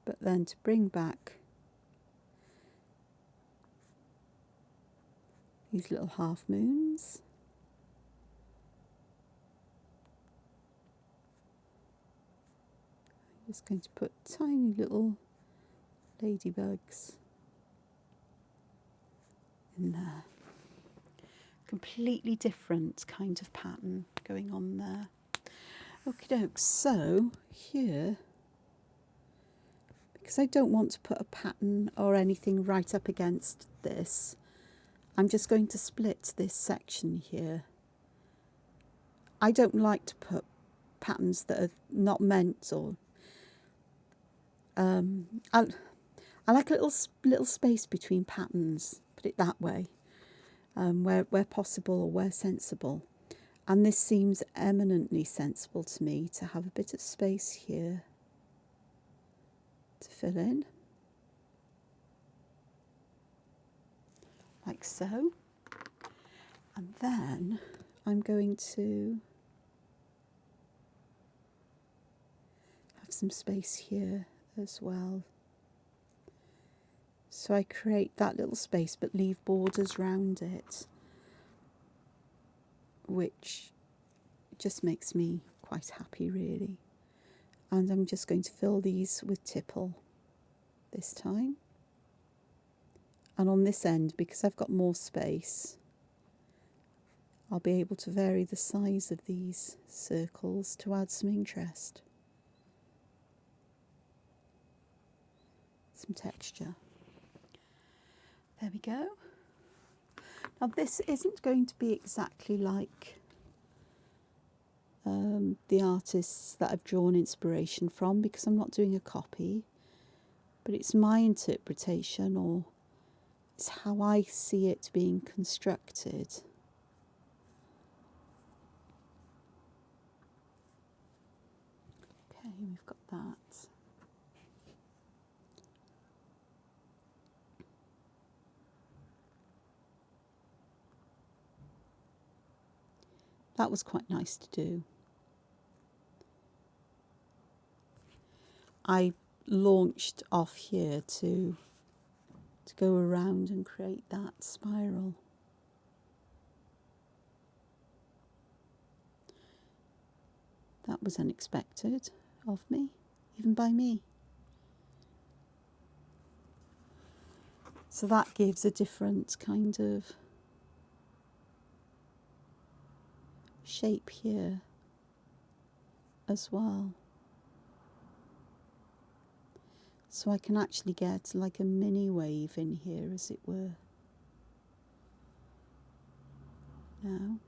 But then to bring back these little half moons, I'm just going to put tiny little ladybugs in there. Completely different kind of pattern going on there. Okie doke, so here, because I don't want to put a pattern or anything right up against this, I'm just going to split this section here. I don't like to put patterns that are not meant, or I like a little space between patterns, put it that way, where possible or where sensible. And this seems eminently sensible to me, to have a bit of space here to fill in, like so. And then I'm going to have some space here as well. So I create that little space but leave borders round it, which just makes me quite happy, really. And I'm just going to fill these with tipple this time. And on this end, because I've got more space, I'll be able to vary the size of these circles to add some interest, some texture. There we go. Now this isn't going to be exactly like the artists that I've drawn inspiration from, because I'm not doing a copy, but it's my interpretation, or it's how I see it being constructed. Okay, we've got that. That was quite nice to do. I launched off here to go around and create that spiral. That was unexpected of me, even by me. So that gives a different kind of shape here as well. So I can actually get like a mini wave in here, as it were. Now.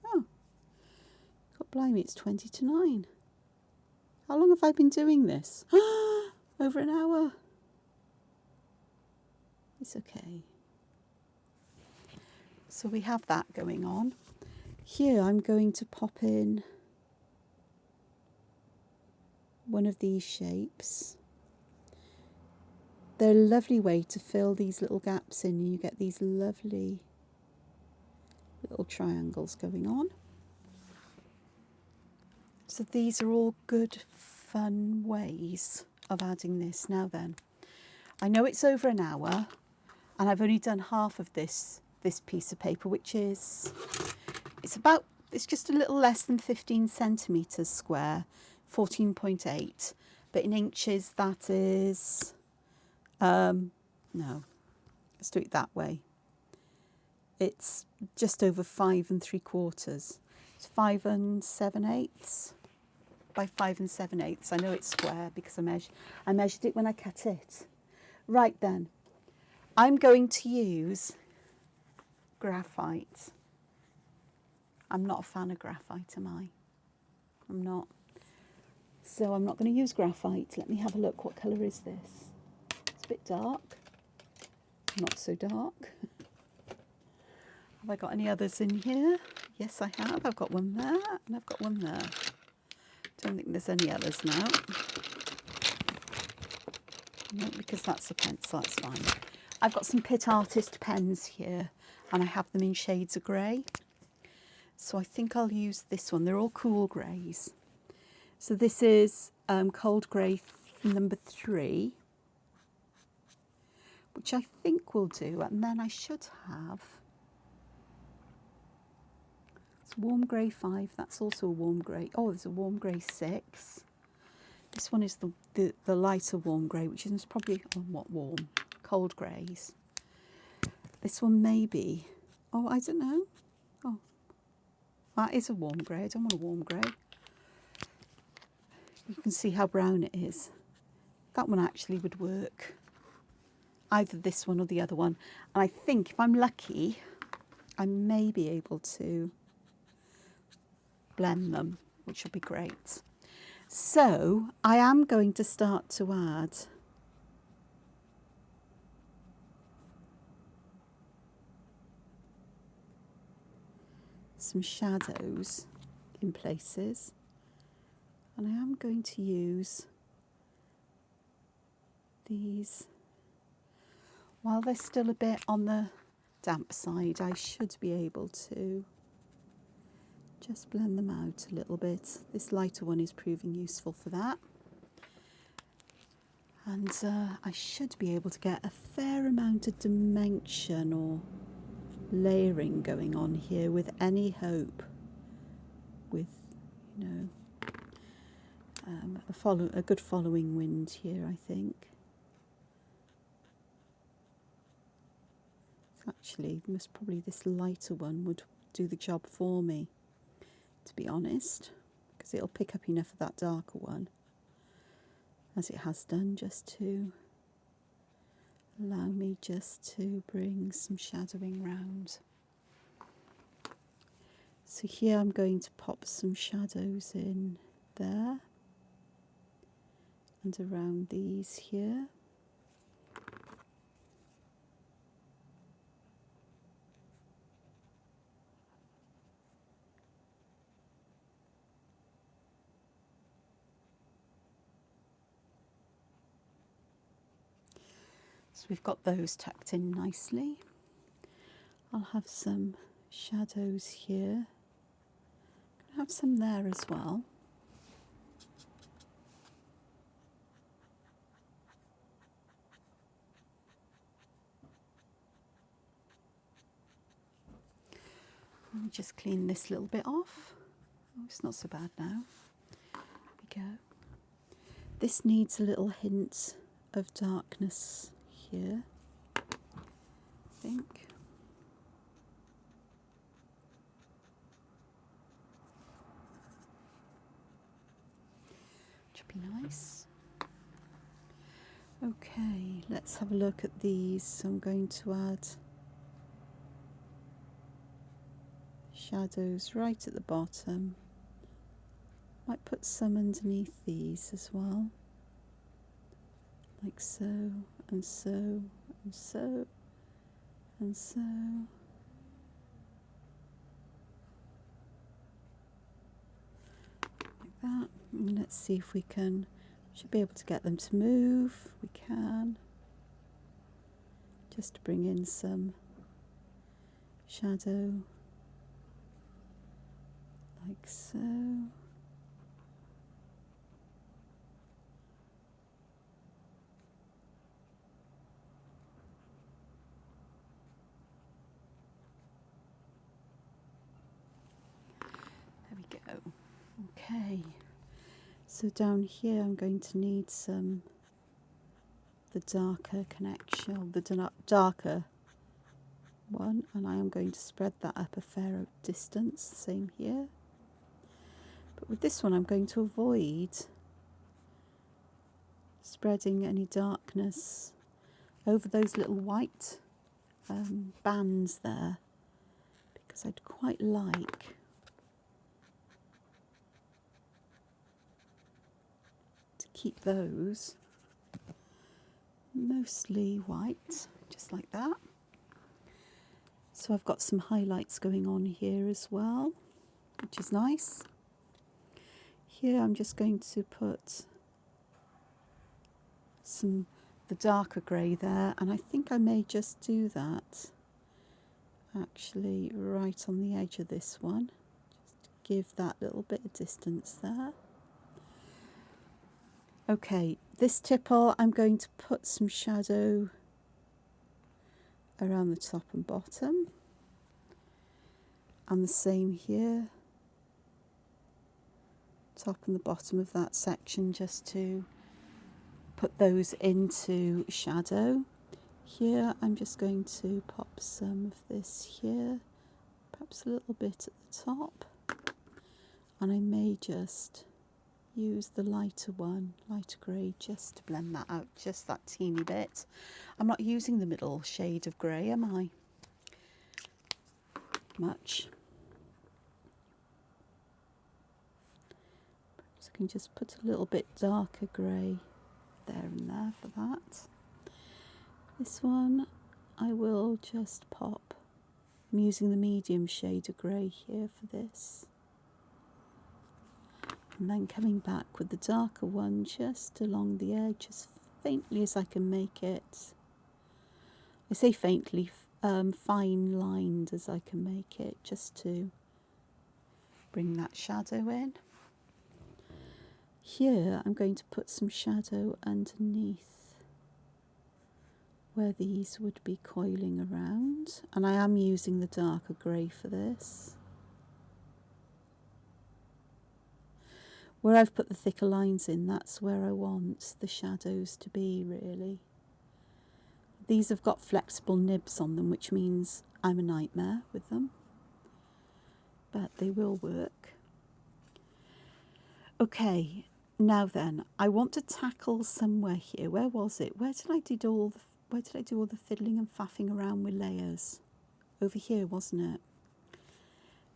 Oh, God blimey, it's 20 to 9. How long have I been doing this? Over an hour. It's okay. So we have that going on. Here I'm going to pop in one of these shapes. They're a lovely way to fill these little gaps in, and you get these lovely little triangles going on. So these are all good, fun ways of adding this. Now then, I know it's over an hour, and I've only done half of this piece of paper, which is, it's just a little less than 15 centimetres square, 14.8, but in inches that is, no, let's do it that way. It's just over 5 3/4. It's 5 7/8 by 5 7/8. I know it's square because I measured it when I cut it. Right then, I'm going to use graphite. I'm not a fan of graphite, am I? I'm not. So I'm not going to use graphite. Let me have a look. What colour is this? It's a bit dark. Not so dark. Have I got any others in here? Yes, I have. I've got one there and I've got one there. Don't think there's any others now. No, because that's a pencil, that's fine. I've got some Pit Artist pens here, and I have them in shades of grey. So I think I'll use this one. They're all cool greys. So this is cold grey number 3, which I think will do. And then I should have, it's warm grey 5. That's also a warm grey. Oh, there's a warm grey 6. This one is the lighter warm grey, which is probably, oh, what warm? Cold greys. This one maybe, oh, I don't know. Oh, that is a warm grey. I don't want a warm grey. You can see how brown it is. That one actually would work. either this one or the other one. And I think if I'm lucky, I may be able to blend them, which will be great. So I am going to start to add some shadows in places, and I am going to use these. While they're still a bit on the damp side, I should be able to just blend them out a little bit. This lighter one is proving useful for that. And I should be able to get a fair amount of dimension or layering going on here with any hope, with, you know, a good following wind here, I think. Actually, most probably this lighter one would do the job for me, to be honest, because it'll pick up enough of that darker one, as it has done, just to allow me just to bring some shadowing round. So here I'm going to pop some shadows in there and around these here. So we've got those tucked in nicely. I'll have some shadows here. I'll have some there as well. Let me just clean this little bit off. Oh, it's not so bad now. There we go. This needs a little hint of darkness here, I think. Which would be nice. Okay, let's have a look at these. So I'm going to add shadows right at the bottom. Might put some underneath these as well, like so, and so, and so, and so. Like that. And let's see if we can, should be able to get them to move. We can. Just to bring in some shadow, like so. There we go. Okay, so down here I'm going to need some, the darker connection, the darker one, and I am going to spread that up a fair distance, same here. But with this one I'm going to avoid spreading any darkness over those little white bands there, because I'd quite like to keep those mostly white, just like that. So I've got some highlights going on here as well, which is nice. Here I'm just going to put some, the darker grey there, and I think I may just do that actually right on the edge of this one, just to give that little bit of distance there. Okay, this tipple I'm going to put some shadow around the top and bottom, and the same here, top and the bottom of that section, just to put those into shadow. Here I'm just going to pop some of this here, perhaps a little bit at the top, and I may just use the lighter one, lighter grey, just to blend that out, just that teeny bit. I'm not using the middle shade of grey, am I? Much. So I can just put a little bit darker grey there and there for that. This one I will just pop. I'm using the medium shade of grey here for this. And then coming back with the darker one just along the edge as faintly as I can make it. I say faintly, fine lined as I can make it, just to bring that shadow in. Here I'm going to put some shadow underneath where these would be coiling around, and I am using the darker grey for this. Where I've put the thicker lines in, that's where I want the shadows to be, really. These have got flexible nibs on them, which means I'm a nightmare with them, but they will work. Okay, now then, I want to tackle somewhere here. Where was it? Where did I do all the fiddling and faffing around with layers? Over here, wasn't it?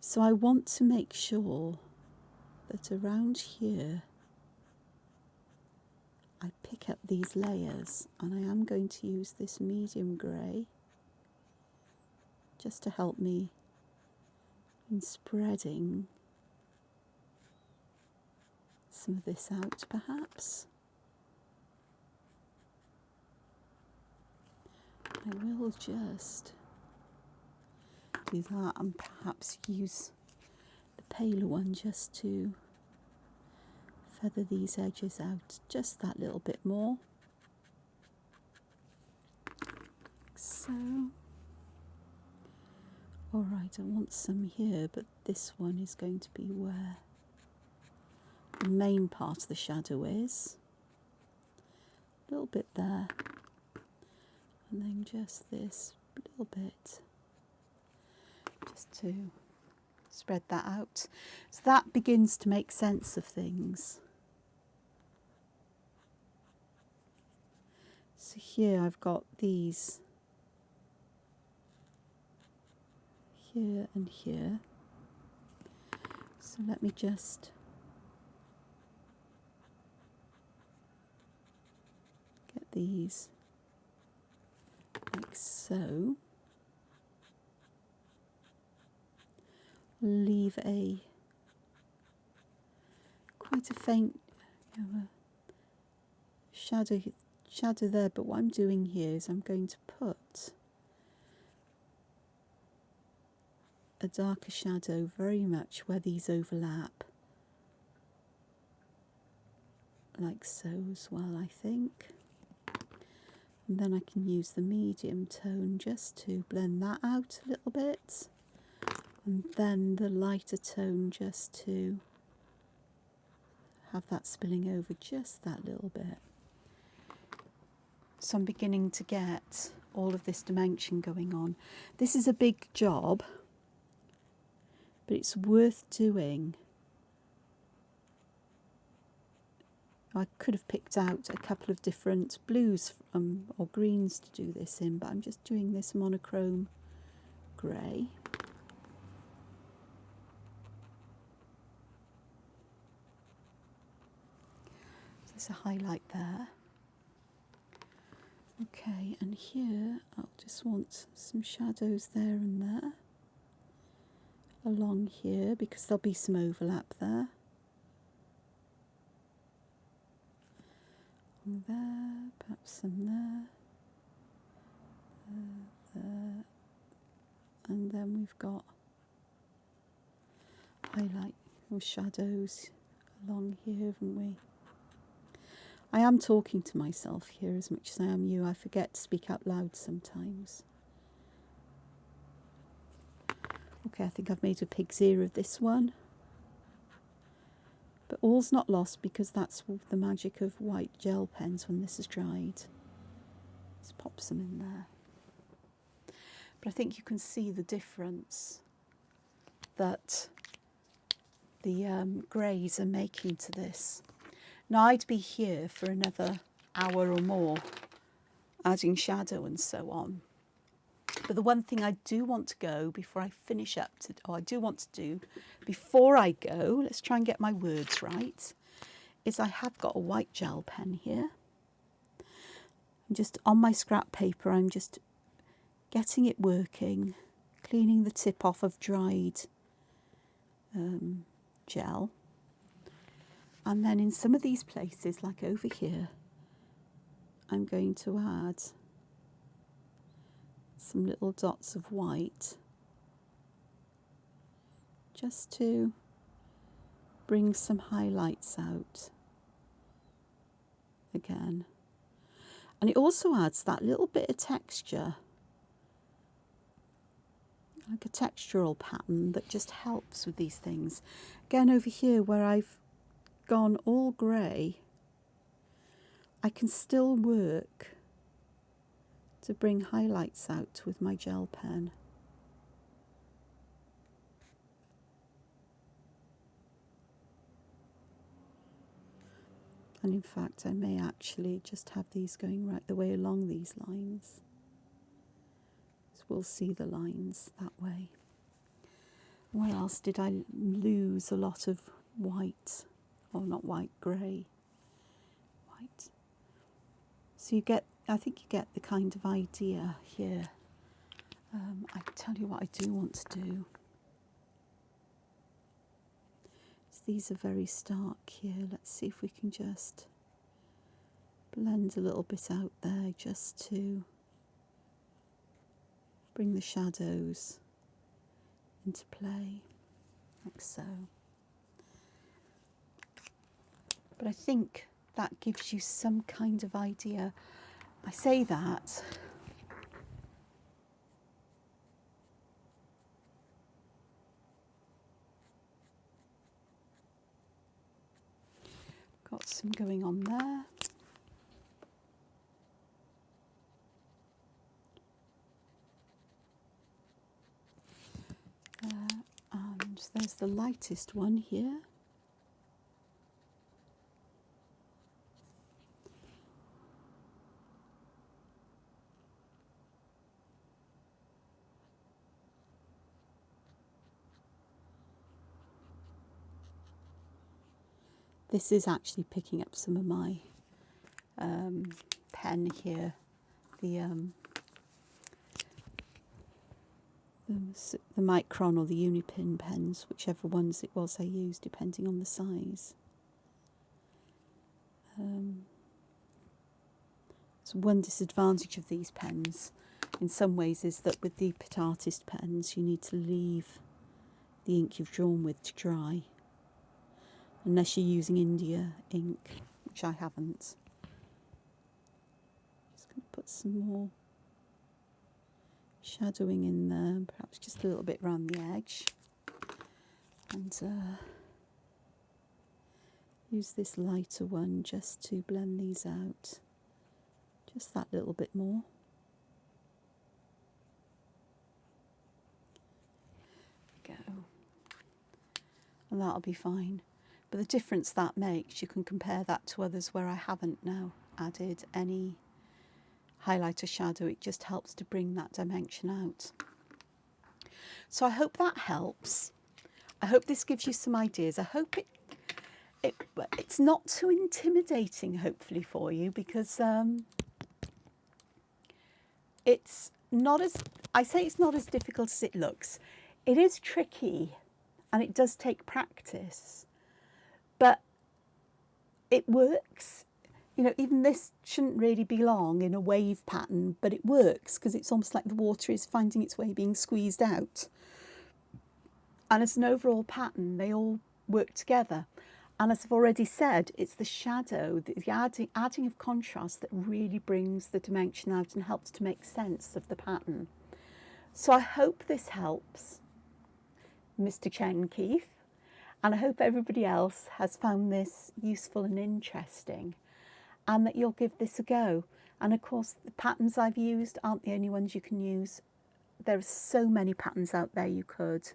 So I want to make sure that around here I pick up these layers, and I am going to use this medium grey just to help me in spreading some of this out, perhaps. I will just do that and perhaps use the paler one just to feather these edges out just that little bit more. So, alright, I want some here, but this one is going to be where the main part of the shadow is. A little bit there, and then just this little bit, just to spread that out. So that begins to make sense of things. So here I've got these here and here. So let me just get these like so. Leave quite a faint shadow there, but what I'm doing here is I'm going to put a darker shadow very much where these overlap, like so as well, I think. And then I can use the medium tone just to blend that out a little bit, and then the lighter tone just to have that spilling over just that little bit. So I'm beginning to get all of this dimension going on. This is a big job, but it's worth doing. I could have picked out a couple of different blues or greens to do this in, but I'm just doing this monochrome grey. So there's a highlight there. Okay, and here I'll just want some shadows there and there along here, because there'll be some overlap there. And there, perhaps some there, and then we've got highlight or shadows along here, haven't we? I am talking to myself here as much as I am you. I forget to speak out loud sometimes. Okay, I think I've made a pig's ear of this one. But all's not lost, because that's the magic of white gel pens when this is dried. Let's pop some in there. But I think you can see the difference that the greys are making to this. Now I'd be here for another hour or more adding shadow and so on. But the one thing I do want to go before I finish up, or I do want to do before I go, let's try and get my words right, is I have got a white gel pen here. I'm just on my scrap paper, I'm just getting it working, cleaning the tip off of dried gel. And then in some of these places, like over here, I'm going to add some little dots of white just to bring some highlights out again. And it also adds that little bit of texture, like a textural pattern that just helps with these things. Again, over here where I've gone all grey, I can still work to bring highlights out with my gel pen. And in fact, I may actually just have these going right the way along these lines. So we'll see the lines that way. Where else did I lose a lot of white? Oh, not white, grey. White. So you get, I think you get the kind of idea here. I can tell you what I do want to do. So these are very stark here. Let's see if we can just blend a little bit out there just to bring the shadows into play, like so. But I think that gives you some kind of idea. I say that got some going on there. And there's the lightest one here. This is actually picking up some of my pen here, the Micron or the Unipin pens, whichever ones it was I used, depending on the size. So one disadvantage of these pens, in some ways, is that with the Pit Artist pens, you need to leave the ink you've drawn with to dry, unless you're using India ink, which I haven't. Just going to put some more shadowing in there, perhaps just a little bit around the edge, and use this lighter one just to blend these out, just that little bit more. Go. And that'll be fine. But the difference that makes, you can compare that to others where I haven't now added any highlighter shadow. It just helps to bring that dimension out. So I hope that helps. I hope this gives you some ideas. I hope it's not too intimidating, hopefully, for you, because it's not as, I say it's not as difficult as it looks. It is tricky and it does take practice, but it works. You know, even this shouldn't really belong in a wave pattern, but it works because it's almost like the water is finding its way being squeezed out. And as an overall pattern, they all work together. And as I've already said, it's the shadow, the adding of contrast that really brings the dimension out and helps to make sense of the pattern. So I hope this helps, Mr. Chen Keith, and I hope everybody else has found this useful and interesting, and that you'll give this a go. And of course, the patterns I've used aren't the only ones you can use. There are so many patterns out there you could.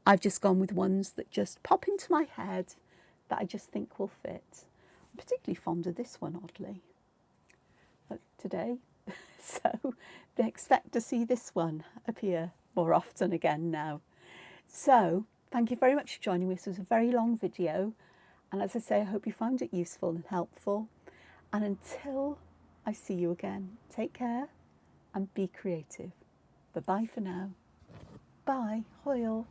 I've just gone with ones that just pop into my head that I just think will fit. I'm particularly fond of this one, oddly, today. So expect to see this one appear more often again now. So thank you very much for joining me. This was a very long video. And as I say, I hope you found it useful and helpful. And until I see you again, take care and be creative. Bye-bye for now. Bye. Hwyl.